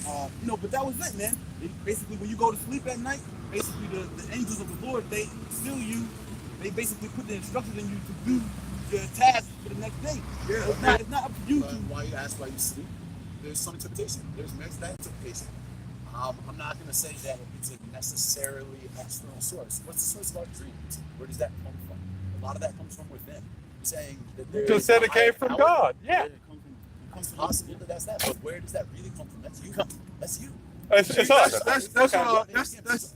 but that was it, man. Basically, when you go to sleep at night, basically the angels of the Lord, they seal you. They basically put the instructions in you to do your task for the next day. Yeah. It's not up to you. Why you ask why you sleep? There's some interpretation. There's that interpretation. I'm not going to say that it's a necessarily external source. What's the source of our dreams? Where does that come from? A lot of that comes from within. Saying that you just said it came from God. Yeah. It's possible that that's that, but where does that really come from? That's you. That's you. It's us. That's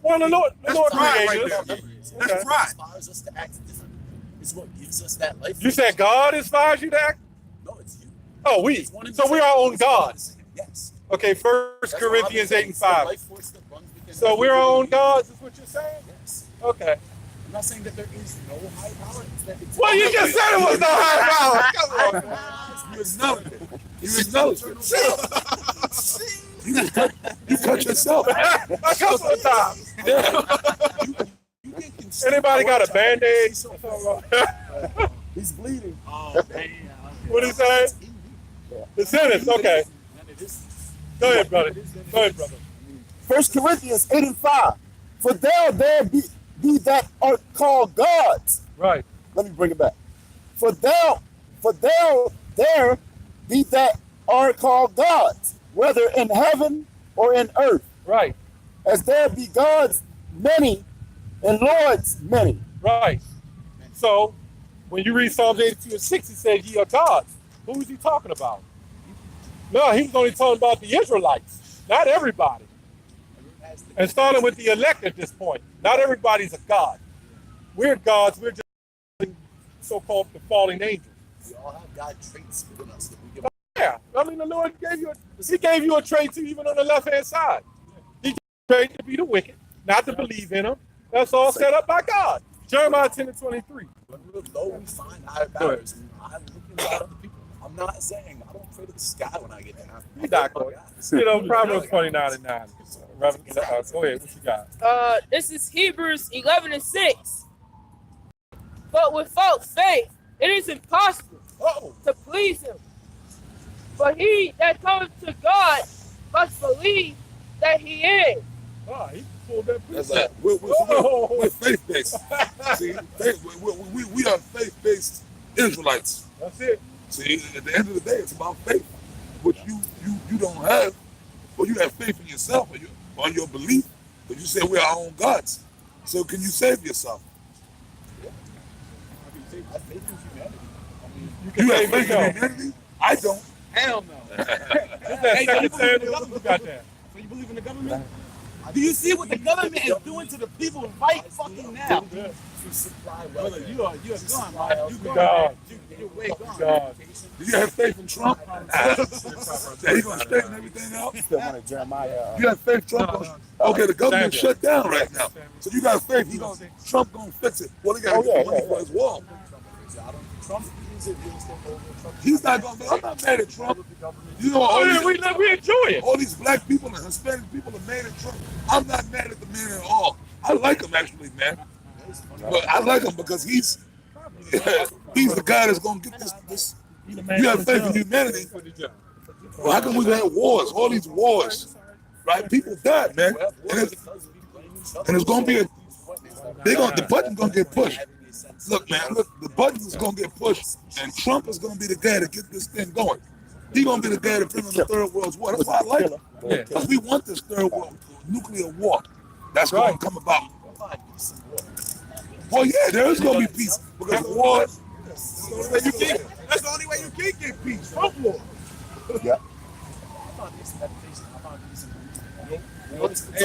well, the Lord pride created right us. there. That's pride. It inspires us to act different. It's what gives us that life. You said God inspires you to act? No, it's you. Oh, we. So we are our own gods. Yes. Okay, 1 Corinthians 8:5. So we're our own gods, is what you're saying? Yes. Okay. I'm not saying that there is no high power. It's that it's Well, you just said it was no high power. Come on. You acknowledge it. You acknowledge it. You cut yourself. A couple of times. Anybody got a Band-Aid? He's bleeding. What did he say? The sentence, okay. Go ahead, brother. 1 Corinthians 8:5. For there be that are called gods. Right. Let me bring it back. For there be that are called gods, whether in heaven or in earth. Right. As there be gods many and lords many. Right. So when you read Psalms 82:6, it says ye are gods. Who is he talking about? No, he was only talking about the Israelites, not everybody. And starting with the elect at this point. Not everybody's a god. We're gods, we're just so-called the fallen angels. We all have God traits within us that we give. Yeah, I mean the Lord gave you a trait too, even on the left-hand side. He gave you a trait to be the wicked, not to believe in him. That's all set up by God. Jeremiah 10:23. Though we find higher powers, I look at other people. I'm not saying I don't pray to the sky when I get down. You know, Proverbs 29:9. Go ahead, what you got? This is Hebrews 11:6. But without faith, it is impossible to please him. But he that comes to God must believe that he is. Oh, he pulled that That's like, we're faith-based. See, we are faith-based Israelites. That's it. See, at the end of the day, it's about faith. What you don't have, or you have faith in yourself or your belief, but you say we're our own gods. So can you save yourself? I have faith in humanity. You have faith in humanity? I don't. Hell no. Hey, so you believe in the government? So you believe in the government? Do you see what the government is doing to the people right fucking now? To supply Brother, wealth. you are gone, man. You're God. You're way gone. God. Do you have faith in Trump? That he's going to straighten everything out? Still wanted Jeremiah. You have faith Trump? Okay, the government shut down right now. So you got faith Trump going to fix it. Well, he got to get money for his wall. Trump is a real estate over. He's not going to. I'm not mad at Trump. You know, all we enjoy it. All these black people and Hispanic people are mad at Trump. I'm not mad at the man at all. I like him actually, man. But I like him because he's the guy that's going to get this. You have faith in humanity. Well, how come we have wars? All these wars, right? People died, man. And it's going to be the button's going to get pushed. Look, man, the button is going to get pushed, and Trump is going to be the guy to get this thing going. He's going to be the guy to bring on the third world war. That's why I like him. Because we want this third world nuclear war. That's going to come about. Well, yeah, there is going to be peace. Because war, that's the only way you can get peace. From war. Yeah.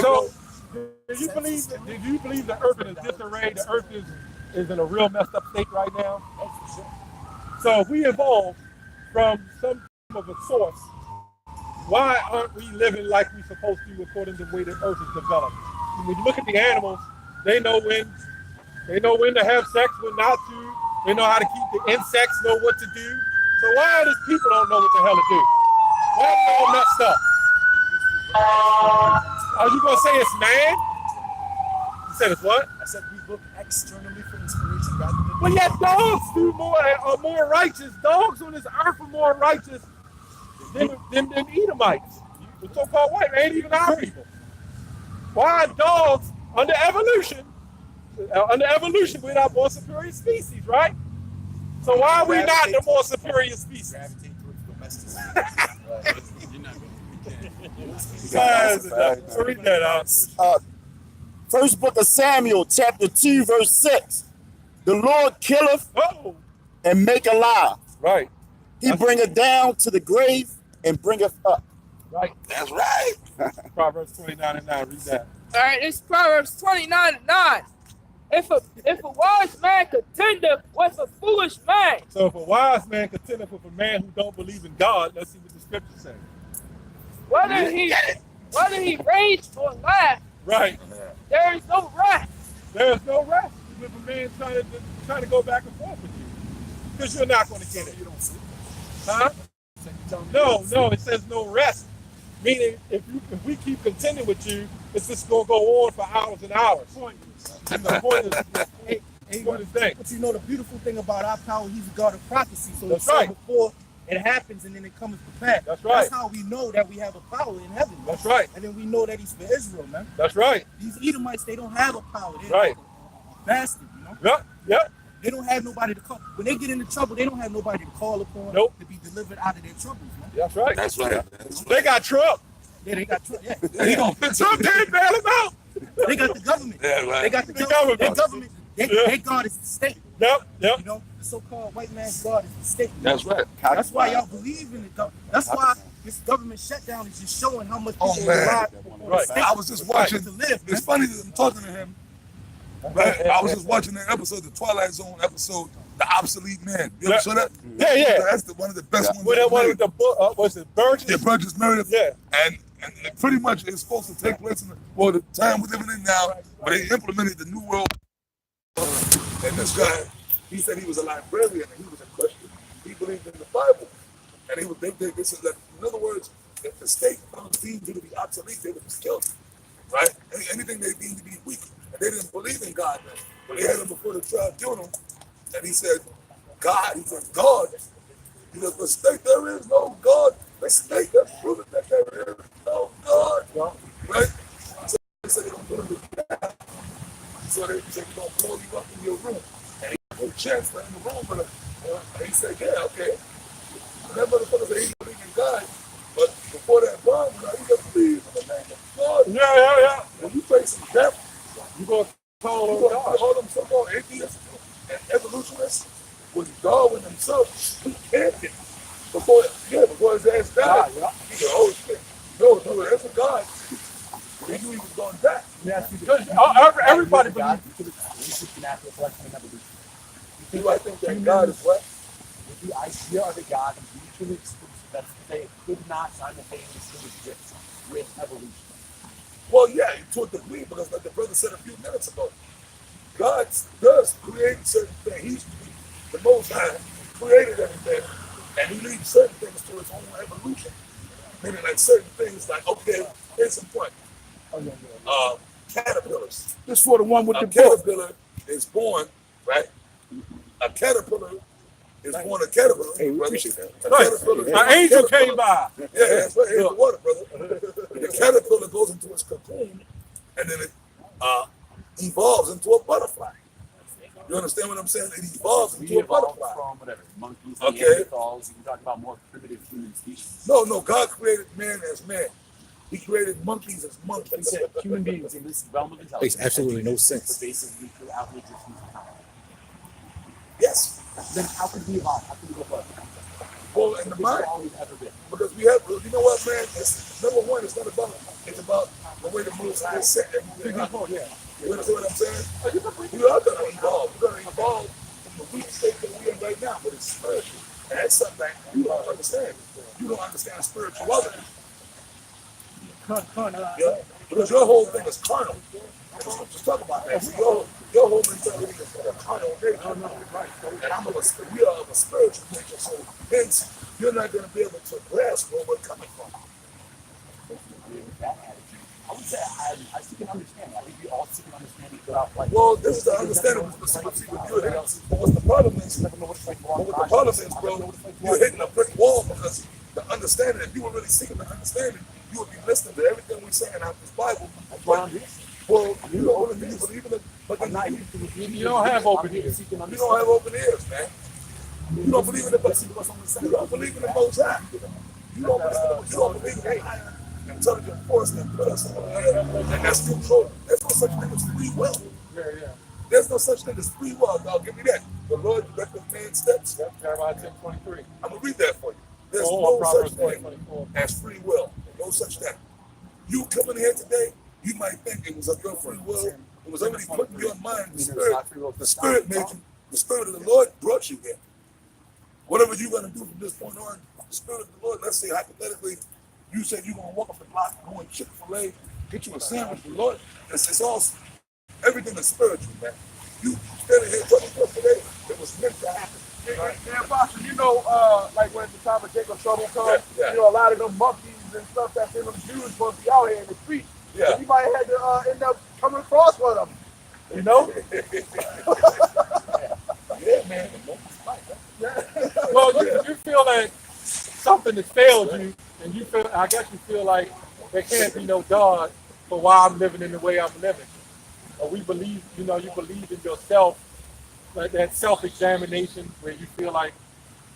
So, do you believe the earth is in disarray? The earth is in a real messed up state right now? So if we evolved from some of a source, why aren't we living like we're supposed to according to the way the earth is developed? When you look at the animals, they know when They know when to have sex, when not to. They know how to keep the insects, know what to do. So why these people don't know what the hell to do? Why are they all messed up? Are you gonna say it's man? You said it's what? I said we look externally for inspiration rather than. Well, yeah, dogs are more righteous. Dogs on this earth are more righteous than Edomites. The so-called white man, ain't even our people. Why are dogs under evolution? Under evolution, we're not more superior species, right? So why are we not the more superior species? Gravitate towards domesticity. You're not So read that out. First book of Samuel, chapter 2, verse 6. The Lord killeth and make alive. Right. He bringeth down to the grave and bringeth up. Right. That's right. Proverbs 29:9. Read that. All right, it's Proverbs 29:9. If a wise man contendeth with a foolish man. So if a wise man contendeth with a man who don't believe in God, let's see what the scripture says. Whether he rage or laugh, right, there is no rest. There is no rest with a man trying to go back and forth with you, because you're not going to get it. You don't sleep, huh? No, it says no rest. Meaning, if we keep contending with you, it's just going to go on for hours and hours. And the point is, But you know the beautiful thing about our power, he's a God of prophecy. So that's it's right. Before it happens and then it comes to pass. That's right. That's how we know that we have a power in heaven. Man. That's right. And then we know that he's for Israel, man. That's right. These Edomites, they don't have a power. They're right. Bastard, you know? Yep. They don't have nobody to call. When they get into trouble, they don't have nobody to call upon to be delivered out of their troubles, man. That's right. That's right. They got Trump. Yeah, they got Trump. Yeah. Trump can't bail them out. They got the government. Yeah, right. They got the government. Their government. Their God is the state. Yep. You know, the so-called white man's God is the state. That's right. That's why y'all believe in the government. That's why this government shutdown is just showing how much people rely on the state. I was just watching. To live, it's funny that I'm talking to him. Right? I was just watching that episode, the Twilight Zone episode, The Obsolete Man. You ever saw that? Yeah. That's one of the best ones. One with the book, what's it, Burgess? Yeah, Burgess Meredith. Yeah. And it pretty much is supposed to take place in the time we're living in now, where they implemented the New World. And this guy, he said he was a librarian and he was a Christian. He believed in the Bible. And they said that, in other words, if the state found deemed you to be obsolete, they would just kill you. Right? Anything they deemed to be weak. And they didn't believe in God then. But they had him before the trial killed him. And he said, God. He said, God. He said, the state there is no God. The state has proven that there is no God. Right? So they said they're going to put him to death. So they said, we're going to blow you up in your room. And he had no chance for in the room. But he said, yeah, okay. And that motherfucker said, he believed in God. But before that bomb, he doesn't believe in the name of God. Yeah. When you face some death, you're going to call on God. All them so-called atheists and evolutionists, when Darwin himself, he can't get before his ass died. He said, oh shit, no, there's a God. He knew he was going to die. Everybody believes. Do I think that God is what? The idea of a God is mutually exclusive. That's to say, it could not simultaneously exist with evolution. Well, yeah, to a degree, because like the brother said a few minutes ago, God does create certain things. He's the Most High, created everything, and he leaves certain things to its own evolution. Meaning like certain things like, okay, here's some point. Caterpillars. This for the one with the caterpillar is born, right? A caterpillar is born a caterpillar. Hey, we appreciate that. An angel came by. Yeah, that's right. Here's the water, brother. The caterpillar goes into its cocoon, and then it evolves into a butterfly. You understand what I'm saying? It evolves into a butterfly. From whatever, monkeys, okay. Neanderthals, you can talk about more primitive human species. No, God created man as man. He created monkeys as monkeys. He said human beings in this realm of intelligence makes absolutely no sense. Pervasive nuclear outrages from time. Yes. Then how could we evolve? How could we go further? Well, in the mind, all we've ever been. Because we have, you know what, man? Number one, it's not about. It's about the way the Most High set everything up. Yeah. You understand what I'm saying? We are going to evolve. We're going to evolve from the weak state that we're in right now, but it's spiritual. And that's something that you don't understand. You don't understand spirituality. Yeah. Because your whole thing is carnal. Just talk about that. See, your whole mentality is a carnal nature. Right. And we are of a spiritual nature. So hence, you're not going to be able to grasp where we're coming from. I would say I seek an understanding. I think we all seek an understanding without like. Well, this is the understanding with you. But what's the problem is, bro, you're hitting a brick wall because the understanding, if you were really seeking the understanding, you would be listening to everything we're saying out of this Bible. Well, you don't really believe in it, but You don't have open ears. you don't have open ears, man. You don't believe in it, but you don't believe in the Most High. You don't believe in higher intelligent force that put us on the earth, and that's control. There's no such thing as free will. There's no such thing as free will, dog. Give me that. The Lord directed man's steps. Jeremiah 10:23. I'm gonna read that for you. There's no such thing as free will. No such thing. You coming here today, you might think it was of your free will. It was already put in your mind. The spirit made you. The spirit of the Lord brought you here. Whatever you're gonna do from this point on, the spirit of the Lord. Let's say hypothetically, you said you're gonna walk up the block, go and Chick-fil-A, get you a sandwich. The Lord, it's all everything is spiritual, man. You standing here talking to us today, it was meant to happen. Yeah, Pastor, you know, like when the time of Jacob's trouble comes, you know, a lot of them monkeys and stuff that's in them Jews supposed to be out here in the street. Yeah. And you might have to end up coming across one of them, you know? Yeah, man. Well, you feel like something has failed you, and you feel, I guess you feel like there can't be no God for why I'm living in the way I'm living. Or we believe, you believe in yourself, like that self-examination where you feel like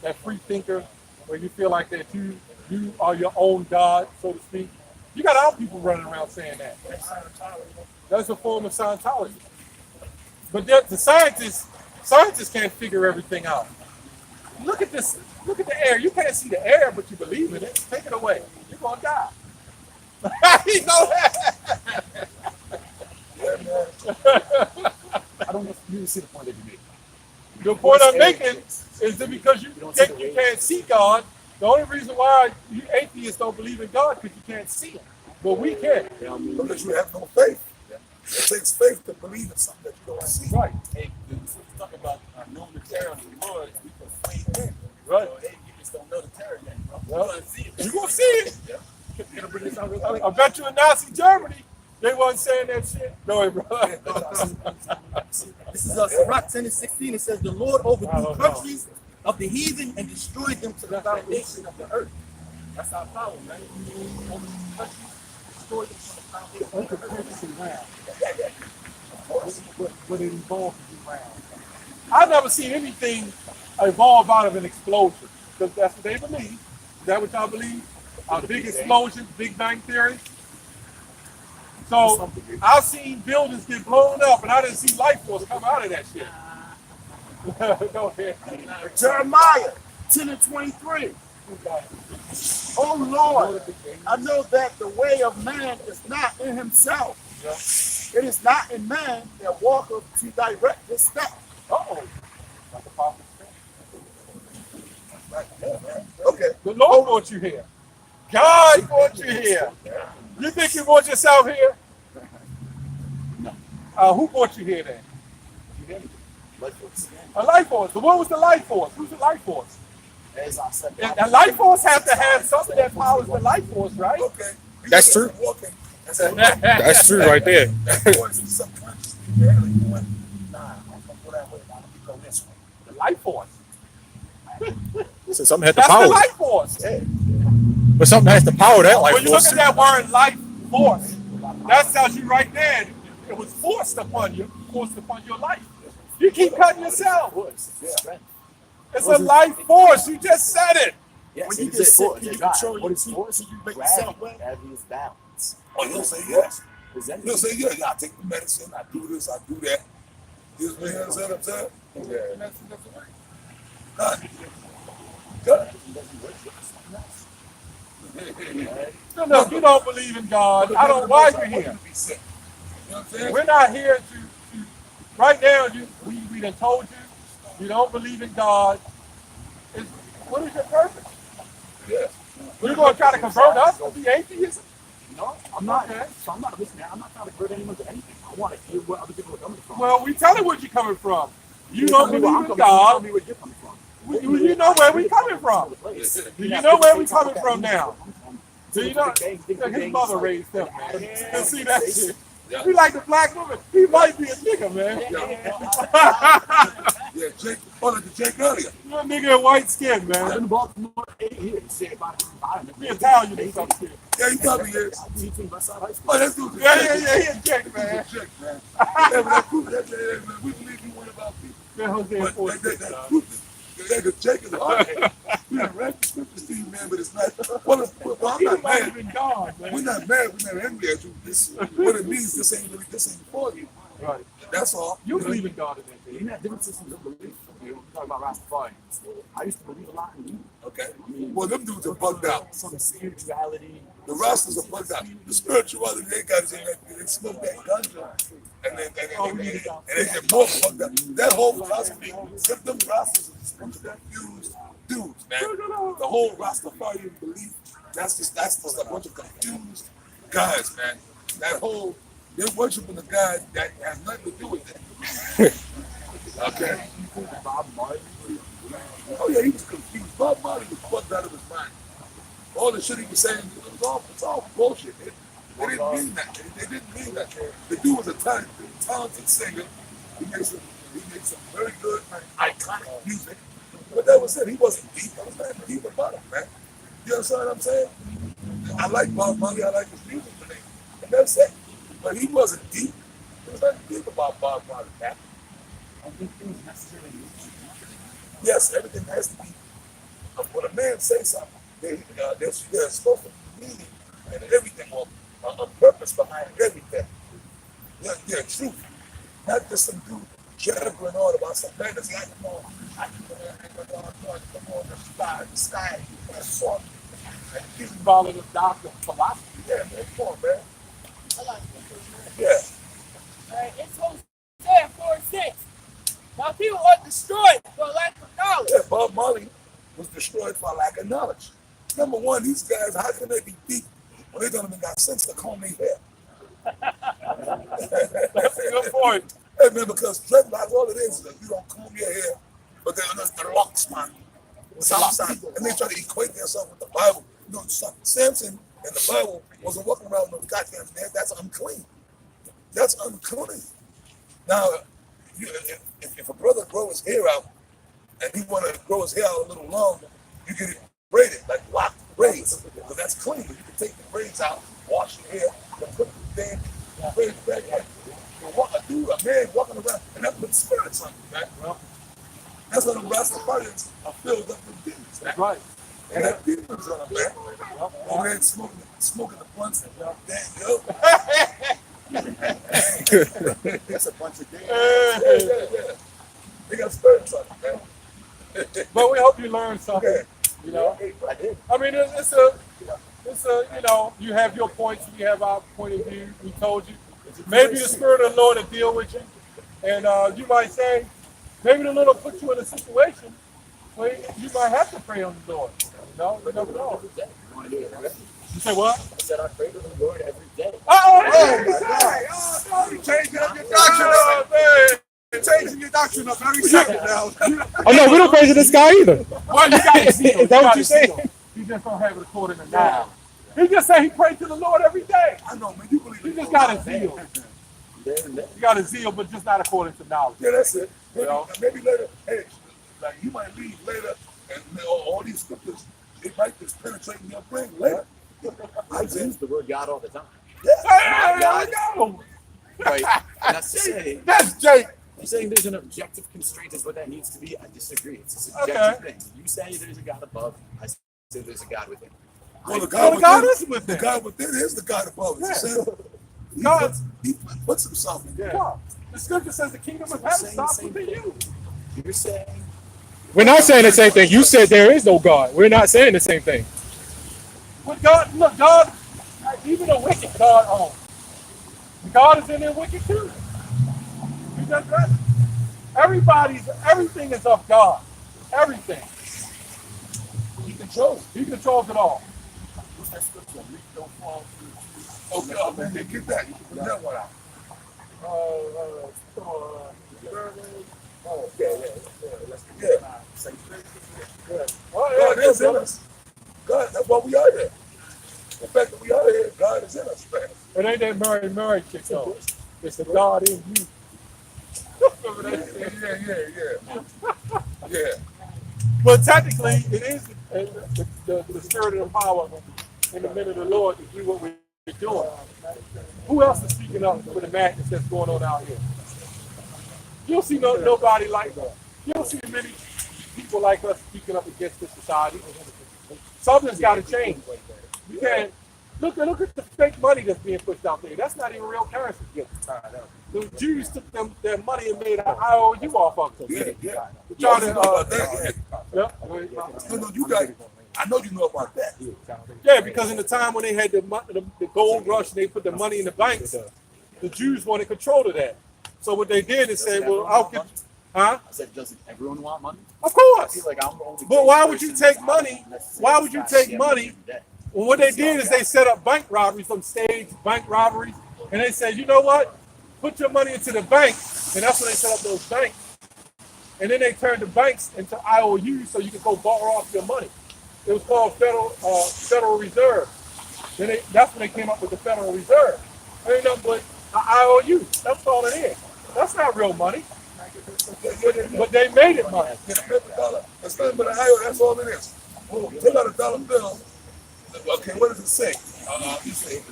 that free thinker, where you feel like that you are your own God, so to speak. You got other people running around saying that. That's a form of Scientology. But the scientists can't figure everything out. Look at this. Look at the air. You can't see the air, but you believe in it. Take it away. You're going to die. You know that? I don't really see the point that you made. The point I'm making is that because you think you can't see God, the only reason why you atheists don't believe in God is because you can't see Him. But we can. Because you have no faith. It takes faith to believe in something that you don't see. Right. Hey, we're talking about knowing the terror of the Lord. We proclaim Him. Right. So, hey, you just don't know the terror yet, bro. Well, You're gonna see it. you're going to see it. Gonna bring this out real quick. I bet you in Nazi Germany, they wasn't saying that shit. Go ahead, bro. This is Sirach 10:16. It says, "The Lord overthrew countries of the heathen and destroyed them to the foundation of the earth." That's our power, man. Overthrew countries, destroyed them to the foundation of the earth. But it evolved to be round. I've never seen anything evolve out of an explosion, because that's what they believe. Is that what y'all believe? A big explosion, Big Bang Theory. So I've seen buildings get blown up, and I didn't see life force come out of that shit. Go ahead. Jeremiah 10:23. Oh Lord, I know that the way of man is not in himself. It is not in man that walketh to direct his steps. Uh-oh. Like a prophet said. Okay. The Lord wants you here. God wants you here. You think you want yourself here? Who brought you here then? A life force. So what was the life force? Who's the life force? As I said, And life force have to have something that powers the life force, right? Okay. That's true. That's true right there. The life force. So something has to That's power the it. life force. But something has to power that life When you look force. at that word life force, that tells you right there it was forced upon you, forced upon your life. You keep cutting yourself. It's a life force. You just said it. yes, When you it get is sick, force. can you God. control What your is teeth? force? Can you make yourself Gravity. well? Gravity is balance. Oh, you'll say yes. Is that You'll say, yeah, I take the medicine, I do this, I do that. You understand what I'm saying? Yeah. Good. No, you don't believe in God. I don't. Why are you here? You know what I'm saying? We're not here to right now. We done told you don't believe in God. What is your purpose? Yeah. You're going to try to convert us to be atheists? You know, I'm not. So I'm not listening. I'm not trying to hurt anyone to anything. I want to hear where other people are coming from. Well, we tell you where you're coming from. You tell don't me where believe I'm in coming from. Tell God. me where you're coming from. You know where we coming from. Do you know where we coming from now? Do you know? His mother raised him, man. You see that shit? He like the black woman. He might be a nigga, man. Yeah, Jake. Oh, like the Jake earlier. You're a nigga in white skin, I've man. been in Baltimore 8 years. Say about the environment. He Italian or some shit. Yeah, he probably is. He's from West Side High School. Oh, that's dude's a Yeah, Jake. he a Jake, man. Jake, man. Yeah, but that proof that man, we believe you one about people. Man, Jose But Forte, that proof that Jake is hard. We done read the scriptures to you, man, but it's not. Well, I'm He not might mad. have been gone, man. We're not mad. We're not angry at you. What it means, this ain't for you. Right. That's all. You believe in God in that You thing. have different systems of belief. You know, talk about Rastafarians. I used to believe a lot in you. Okay. Well, them dudes are bugged out. Some spirituality. The Rastas are bugged out. The spirituality they got is in that they smoke that ganja, and they get more bugged out. That whole philosophy, them Rastas are just confused dudes, man. The whole Rastafarian belief, that's just a bunch of confused guys, man. That whole they're worshiping a God that has nothing to do with that. Okay. Bob Marley. Oh yeah, he was confused. Bob Marley was fucked out of his mind. All the shit he was saying, it's all bullshit. They didn't mean that. They didn't mean that. The dude was a talented singer. He made some very good, iconic music. But that was it. He wasn't deep. There was nothing deep about him, man. You understand what I'm saying? I like Bob Marley. I like his music, and that's it. But he wasn't deep. There was nothing deep about Bob Marley, man. I don't think things necessarily need to be. Yes, everything has to be. When a man says something, there's supposed to be meaning and everything, or a purpose behind everything. Yeah, truth. Not just some dude jabbering on about some fantasy. I come on the sky, that's soft. He's following the doctrine of philosophy. Yeah, man, come on, man. I like that. Yeah. Alright, it's Hosea 4:6. My people are destroyed for lack of knowledge. Yeah, Bob Marley was destroyed for lack of knowledge. Number one, these guys, how can they be deep when they don't even got sense to comb their hair? That's a good point. Hey man, because dreadlocks, all it is that you don't comb your hair, but then the locks, man. And they try to equate themselves with the Bible. You know, Samson in the Bible wasn't walking around with no goddamn hair. That's unclean. That's unclean. Now, if a brother grow his hair out and he want to grow his hair out a little longer, you get it braided, like locked braids. Because that's clean. You can take the braids out, wash your hair, and put the damn braids back in. A man walking around, and that puts spirits on you, man. Well, that's why the Rastafarians are filled up with demons. That's right. And that demons on them, man. Over there smoking the blunts. Damn, yo. That's a bunch of days. Yeah. They got spirits on them, man. But we hope you learned something. Okay. You know, I did. I mean, it's a, you know, you have your points, we have our point of view. We told you. Maybe the Spirit of the Lord will deal with you, and you might say, maybe the Lord will put you in a situation where you might have to pray on the Lord. You know, you never know. You say what? I said I pray to the Lord every day. You changing up your doctrine, man. You're changing your doctrine up every second now. Oh no, we don't praise this guy either. Well, you got to Is that what you're saying? You just don't have it according to now. He just said he prayed to the Lord every day. I know, man. You believe You it. just got a zeal. You got a zeal, but just not according to knowledge. Yeah, that's it. You Maybe later, hey, like you might leave later, and all these scriptures, it might just penetrate in your brain later. I use the word God all the time. I know. Right? And that's to say, That's Jake. I'm saying there's an objective constraint is what that needs to be. I disagree. It's a subjective thing. You say there's a God above. I say there's a God within. Well, the God God is within, within. the God within is the God above. It's Yeah. God, he puts himself in there. Yeah. The scripture says the kingdom of heaven stops within you. You're saying We're not saying the same thing. You said there is no God. We're not saying the same thing. But God, look, God, even a wicked God owns. God is in there wicked too. He does that. Everything is of God. Everything. He controls. He controls it all. what's that scripture? Reap no fall fruit. Okay, oh man, get that. You can put that one out. Oh, okay, yeah. God is in us. God, that's why we are here. The fact that we are here, God is in us, man. It ain't that Mary chick though. It's the God in you. Yeah. But technically, it is the spirit of the power in the men of the Lord to do what we're doing. Who else is speaking up for the madness that's going on out here? You don't see nobody like that. You don't see many people like us speaking up against this society. Something's got to change. You can't look at the fake money that's being pushed out there. That's not even real currency. The Jews took their money and made an IOU off of them. Yeah. Trying to, I know you know about that. Yeah, because in the time when they had the gold rush and they put the money in the banks, the Jews wanted control of that. So what they did is say, well, I'll get, huh? I said, doesn't everyone want money? Of course. I feel like I'm the only But why would you take money? Why would you take money? Well, what they did is they set up bank robberies, some staged bank robberies, and they said, you know what? Put your money into the bank, and that's when they set up those banks. And then they turned the banks into IOUs so you could go borrow off your money. It was called Federal Reserve. That's when they came up with the Federal Reserve. It ain't nothing but an IOU. That's all it is. That's not real money. But they made it money. That's nothing but an IOU. That's all it is. Take out a dollar bill. Okay, what does it say? You say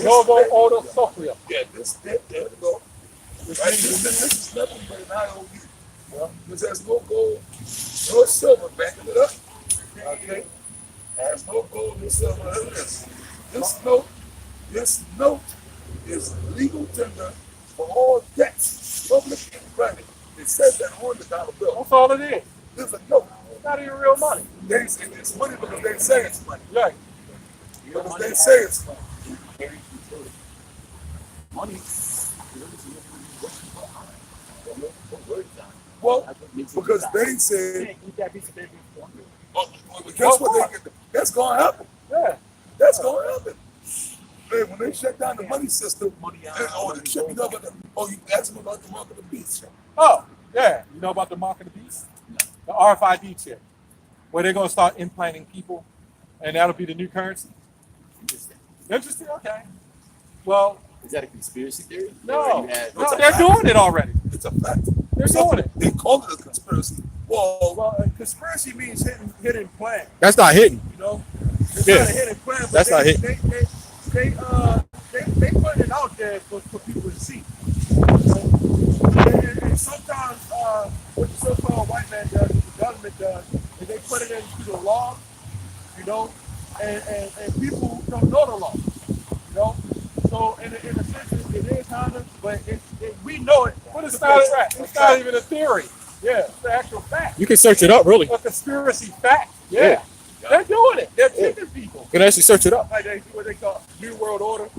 Novo Ordo Sopria. Yeah, there we go. Right, this is nothing but an IOU. Because there's no gold, no silver backing it up. Okay? There's no gold and silver. Look at this. This note is legal tender for all debts, public and private. It says that on the dollar bill. That's all it is. It's a note. It's not even real money. They say it's money because they say it's money. Right. Because they say it's money. Money. Well, because they said, oh, guess what? That's going to happen. Yeah. That's going to happen. Hey, when they shut down the money system, they shut it up. You asked me about the mark of the beast. Oh, yeah. You know about the mark of the beast? The RFID chip, where they're going to start implanting people, and that'll be the new currency. Interesting. Okay. Well, is that a conspiracy theory? No, they're doing it already. It's a fact. They're doing it. They call it a conspiracy. Well, conspiracy means hidden plan. That's not hidden. You know, it's Yeah. not a hidden plan. But That's not hidden. They put it out there for people to see. And sometimes what the so-called white man does, what the government does, is they put it into the law, you know, and people don't know the law, you know. So in a sense, it is kind of, but we know it. But it's not even a theory. Yeah, it's the actual fact. You can search it up, really. A conspiracy fact. Yeah. They're doing it. They're tricking people. You can actually search it up. Like what they call New World Order.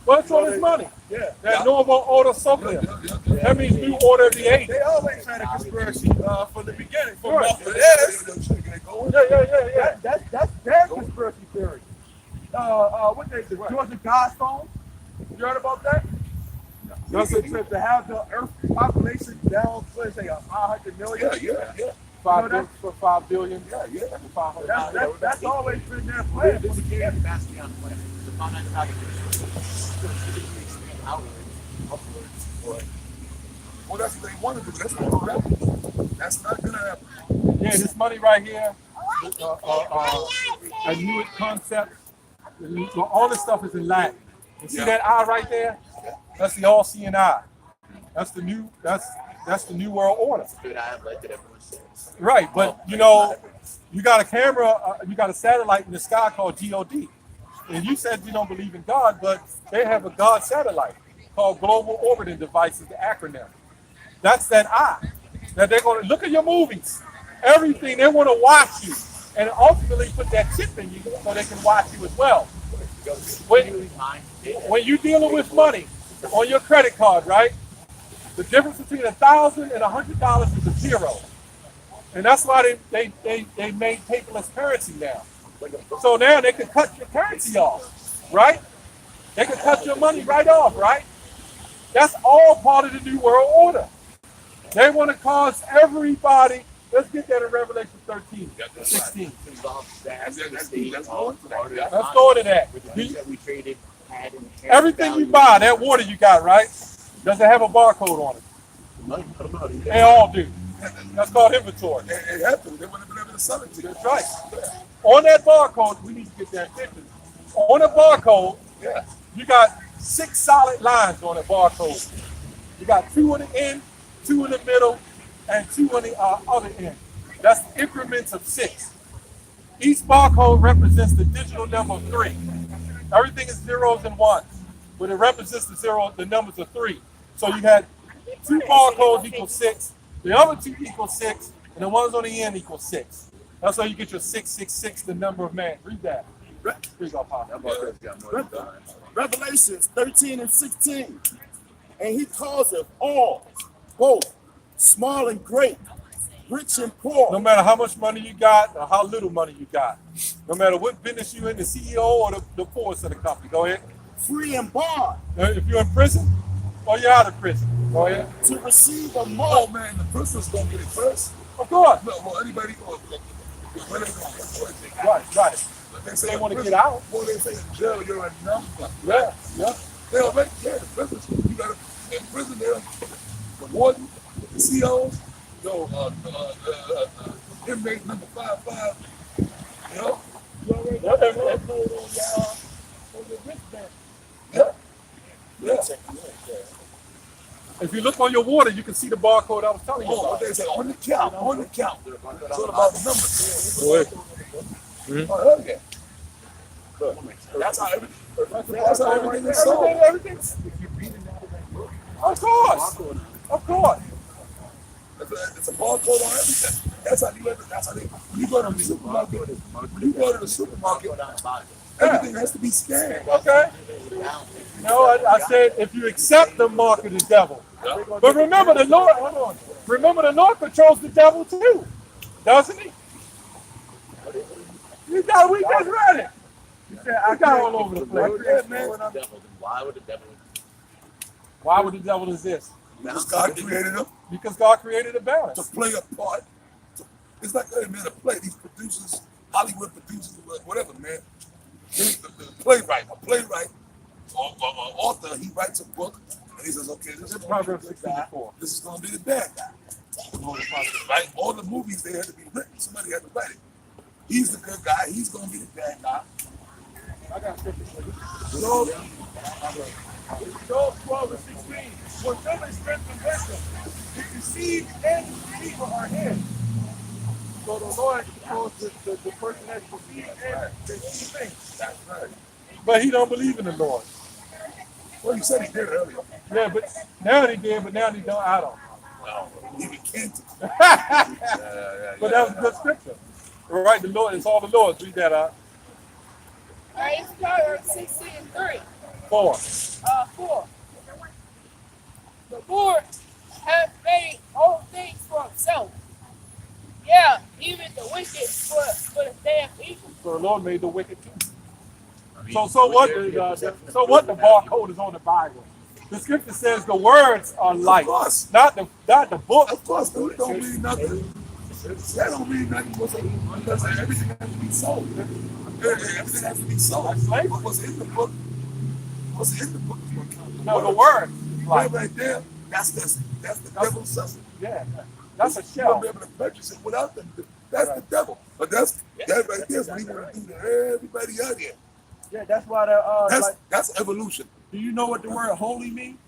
Well, it's on his money. Yeah. That normal order something. That means new order of the age. They always had a conspiracy from the beginning. From Right. Yeah. That's their conspiracy theory. What they the Georgia Guidestones? You heard about that? That's to have the Earth population down, let's say 500 million. Yeah. 5 billion. Yeah. 500. That's always been their plan. This is the capacity on the planet. The finite capacity outwards. Well, that's what they want to do. That's not going to happen. That's not going to happen. Yeah, this money right here, a new concept. All this stuff is in Latin. You see that eye right there? That's the all-seeing eye. That's the new world order. Good eye of light that everyone shares. Right, but you know, you got a camera, you got a satellite in the sky called GOD. And you said you don't believe in God, but they have a God satellite called Global Orbiting Device, is the acronym. That's that eye. That they're going to look at your movies, everything. They want to watch you, and ultimately put that chip in you so they can watch you as well. When you're dealing with money on your credit card, right? The difference between $1,000 and $100 is a zero, and that's why they made paperless currency now. So now they can cut your currency off, right? They can cut your money right off, right? That's all part of the New World Order. They want to cause everybody. Let's get that in Revelation 13, 16. Let's go to that. Everything you buy, that water you got, right? Does it have a barcode on it? They all do. That's called inventory. It happened. They wouldn't have been able to sell it to you. That's right. On that barcode, we need to get that picture. On the barcode, you got 6 solid lines on the barcode. You got 2 on the end, 2 in the middle, and 2 on the other end. That's increments of 6. Each barcode represents the digital number 3. Everything is zeros and ones, but it represents the numbers of 3. So you had 2 barcodes equal 6, the other 2 equal 6, and the ones on the end equal 6. That's how you get your 666, the number of man. Read that. Here you go, Pop. Revelations 13 and 16. And he causeth all, both small and great, rich and poor. No matter how much money you got or how little money you got. No matter what business you're in, the CEO or the poorest of the company. Go ahead. Free and bond. If you're in prison or you're out of prison. Go ahead. To receive a mark. Oh man, the prisoners gonna get it first. Of course. No, well, anybody Right. They want to get out. Well, they say in jail you're a number. Yeah. They already care. The prisoners, you got to in prison. They're the warden, the CO, inmate number 55. You know, you already got that code on your wristband. Yeah. If you look on your water, you can see the barcode I was telling you Oh, about. what they say on the count. It's all about the numbers. Go ahead. Oh, hell yeah. That's how everything is sold. Everything's. Of course. It's a barcode on everything. That's how they, when you go to the supermarket, everything has to be scanned. Okay. No, I said if you accept the mark of the devil. But remember the Lord, hold on. Remember the Lord controls the devil too. Doesn't he? We just read it. I got all over the place. Why would the devil exist? Because God created them Because God created a balance. to play a part. It's like, hey man, a play. These producers, Hollywood producers, whatever, man. The playwright, or author, he writes a book and he says, okay, this is Proverbs 64. This is going to be the bad guy. Right? All the movies, they had to be written. Somebody had to write it. He's the good guy. He's going to be the bad guy. I got scripture for you. Job 12 and 16. For wisdom is strength and wisdom. The deceived and deceiver are his. So the Lord calls the person that's deceived and deceiving. That's right. But he don't believe in the Lord. Well, you said he did earlier. Yeah, but now he did, but now he don't. I don't. No, he can't. But that was a good scripture. Right, the Lord, it's all the Lord's. Read that out. All right, it's Proverbs 16 and 3. 4. 4. The Lord hath made all things for himself. Yeah, even the wicked for the damn evil. So the Lord made the wicked too. So what? The barcode is on the Bible. The scripture says the words are light, not the book. Of course, it don't mean nothing. That don't mean nothing because everything has to be sold. Everything has to be sold. What's in the book? What's in the book is what counts. No, the word. Right there. That's the devil's substance. Yeah, that's a You shell. won't be able to purchase it without them. That's the devil. But that right there is what he want to do to everybody out here. Yeah, that's why the That's evolution. do you know what the word holy means?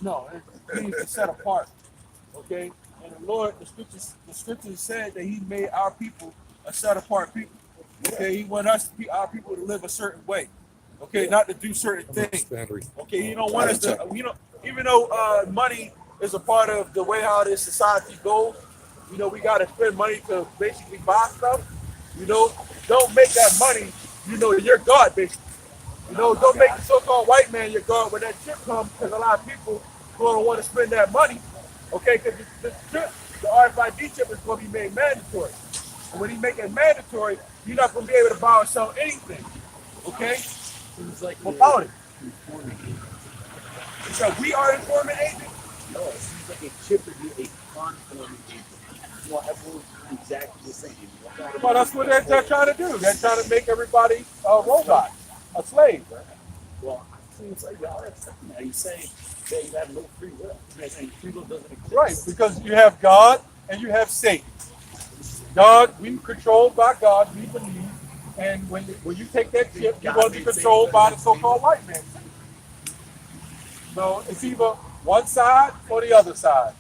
No, it means to set apart. Okay, and the Lord, the scriptures said that He made our people a set apart people. Okay, He want us to be our people to live a certain way. Okay, not to do certain things. Okay, He don't want us to. Even though money is a part of the way how this society goes. We got to spend money to basically buy stuff. Don't make that money. Your God, basically. Don't make the so-called white man your God when that chip comes, because a lot of people going to want to spend that money. Okay, because the RFID chip is going to be made mandatory. And when he make it mandatory, you're not going to be able to buy or sell anything. Okay? seems like without it. informant agent. So we are informant agents. No, it seems like it should be a conforming agent. You want everyone to be exactly the same. Well, that's what they're trying to do. They're trying to make everybody a robot, a slave. Well, it seems like y'all are accepting that. You say that you have no free will. You're saying free will doesn't exist. Right, because you have God and you have Satan. God, we controlled by God, we believe. And when you take that chip, you're going to be controlled by the so-called white man. So it's either one side or the other side.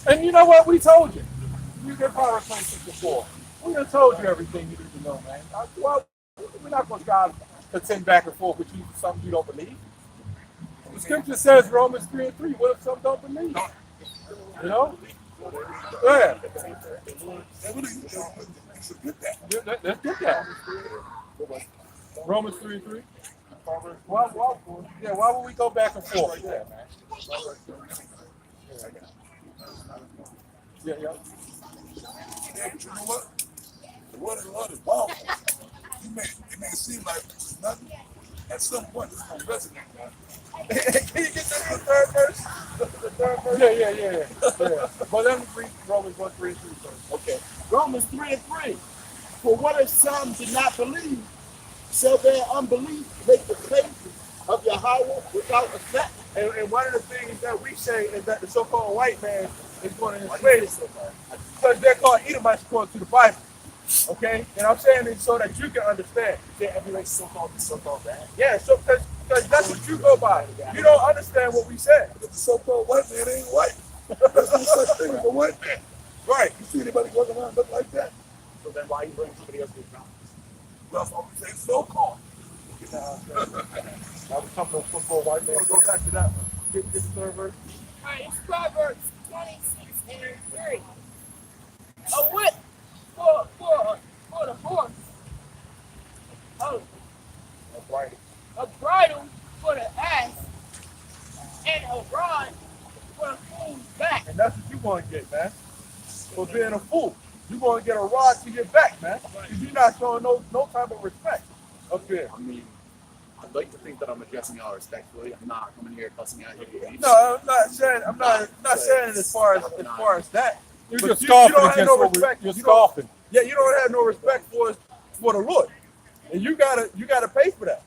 And you know what? We told you. You get power claims before. We done told you everything you need to know, man. Well, we're not going to try to contend back and forth with you for something you don't believe. The scripture says Romans 3:3. What if some don't believe? You know? Yeah. Let's get that. Romans 3:3. Why would we go back and forth? Yeah, man. Yeah. Yeah, but you know what? The word of the Lord is powerful. It may seem like it's nothing. At some point, it's going to resonate. Can you get that third verse? The third verse? Yeah. But let me read Romans 1:3 first. Okay. Romans 3:3. For what if some did not believe, shall their unbelief make the faith of Yahweh without effect? And one of the things that we say is that the so-called white man is going to enslave us. Because they're called Edomites according to the Bible. Okay? And I'm saying it so that you can understand. They emulate so-called that. Yeah, so because that's what you go by. You don't understand what we said. But the so-called white man ain't white. There's no such thing as a white man. Right. You see anybody walking around look like that? So then why you bring somebody else to the ground? Well, that's what we say so-called. I was talking about so-called white man. We'll go back to that one. Get the third verse. All right, it's Proverbs 26:3. A whip for the horse. Oh, a bridle for the ass, and a rod for the fool's back. And that's what you want to get, man. For being a fool. You want to get a rod to your back, man. Because you're not showing no type of respect up there. I mean, I'd like to think that I'm addressing y'all respectfully. I'm not coming here cussing out your beliefs. No, I'm not saying it as far as that. You're But just you scoffing don't have against no what respect. you're You don't- scoffing. Yeah, you don't have no respect for the Lord, and you gotta pay for that,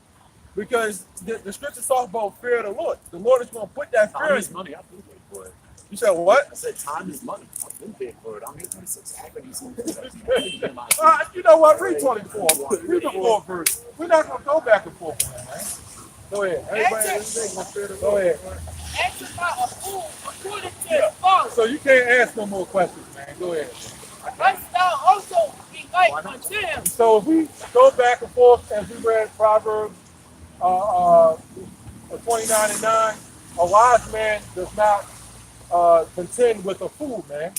because the scriptures talk about fear of the Lord. The Lord is gonna put that fear Time in is you. money. I've been paid for it. You said what? I said time is money. I've been paid for it. I'm here 26. Act like you see me. You know what? Read 24. Read the 4th verse. We're not gonna go back and forth on that, man. Go ahead. Go ahead. Answer by a fool according to the folly. So you can't ask no more questions, man. Go ahead. Must thou also be like unto him. So if we go back and forth as we read Proverbs 29:9, a wise man does not contend with a fool, man.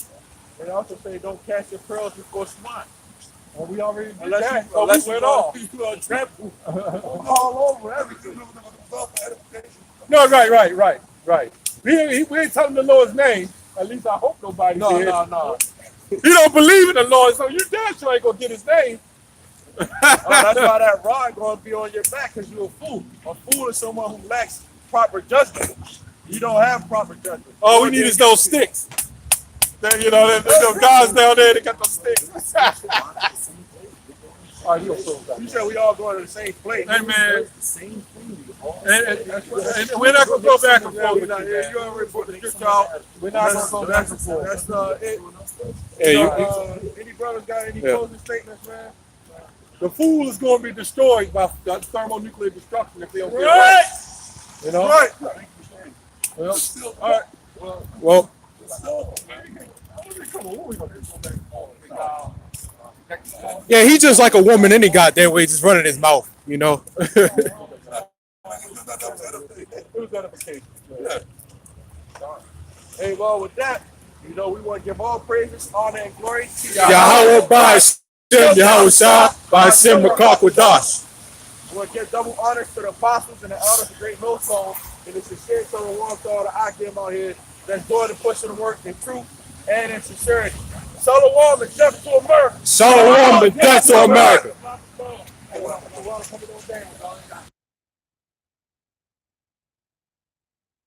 And also say, don't cast your pearls before swine. And we already did Unless that. you, So unless we you went off. You gonna trample all over everything. No, right. We ain't telling the Lord's name. At least I hope nobody No. did. You don't believe in the Lord, so you damn sure ain't gonna get his name. That's why that rod gonna be on your back, because you're a fool. A fool is someone who lacks proper judgment. You don't have proper judgment. All we need is those sticks. You know, there's those guys down there that got those sticks. All right, You said we all going to the same place. Hey, man. The same thing. And we're not going to go back and forth with you, man. You already put the scripture out. We're not going to go back and forth. That's it. Hey, Any brothers got any Yeah. closing statements, man? the fool is going to be destroyed by thermonuclear destruction if they don't get it right. You know? Right. Well, All right. well, yeah, he's just like a woman any goddamn way, just running his mouth, you know? It was edification. Yeah. Hey, well, with that, we want to give all praises, honor, and glory to Yahweh by Shem Yahweh Shah by Shem Makakwadash. We want to give double honors to the apostles and the elders of Great Millstone, and the sincere to the one to all the Akim out here that's doing the pushing the work in truth and in sincerity. Shalom and death to America. Shalom and death to America.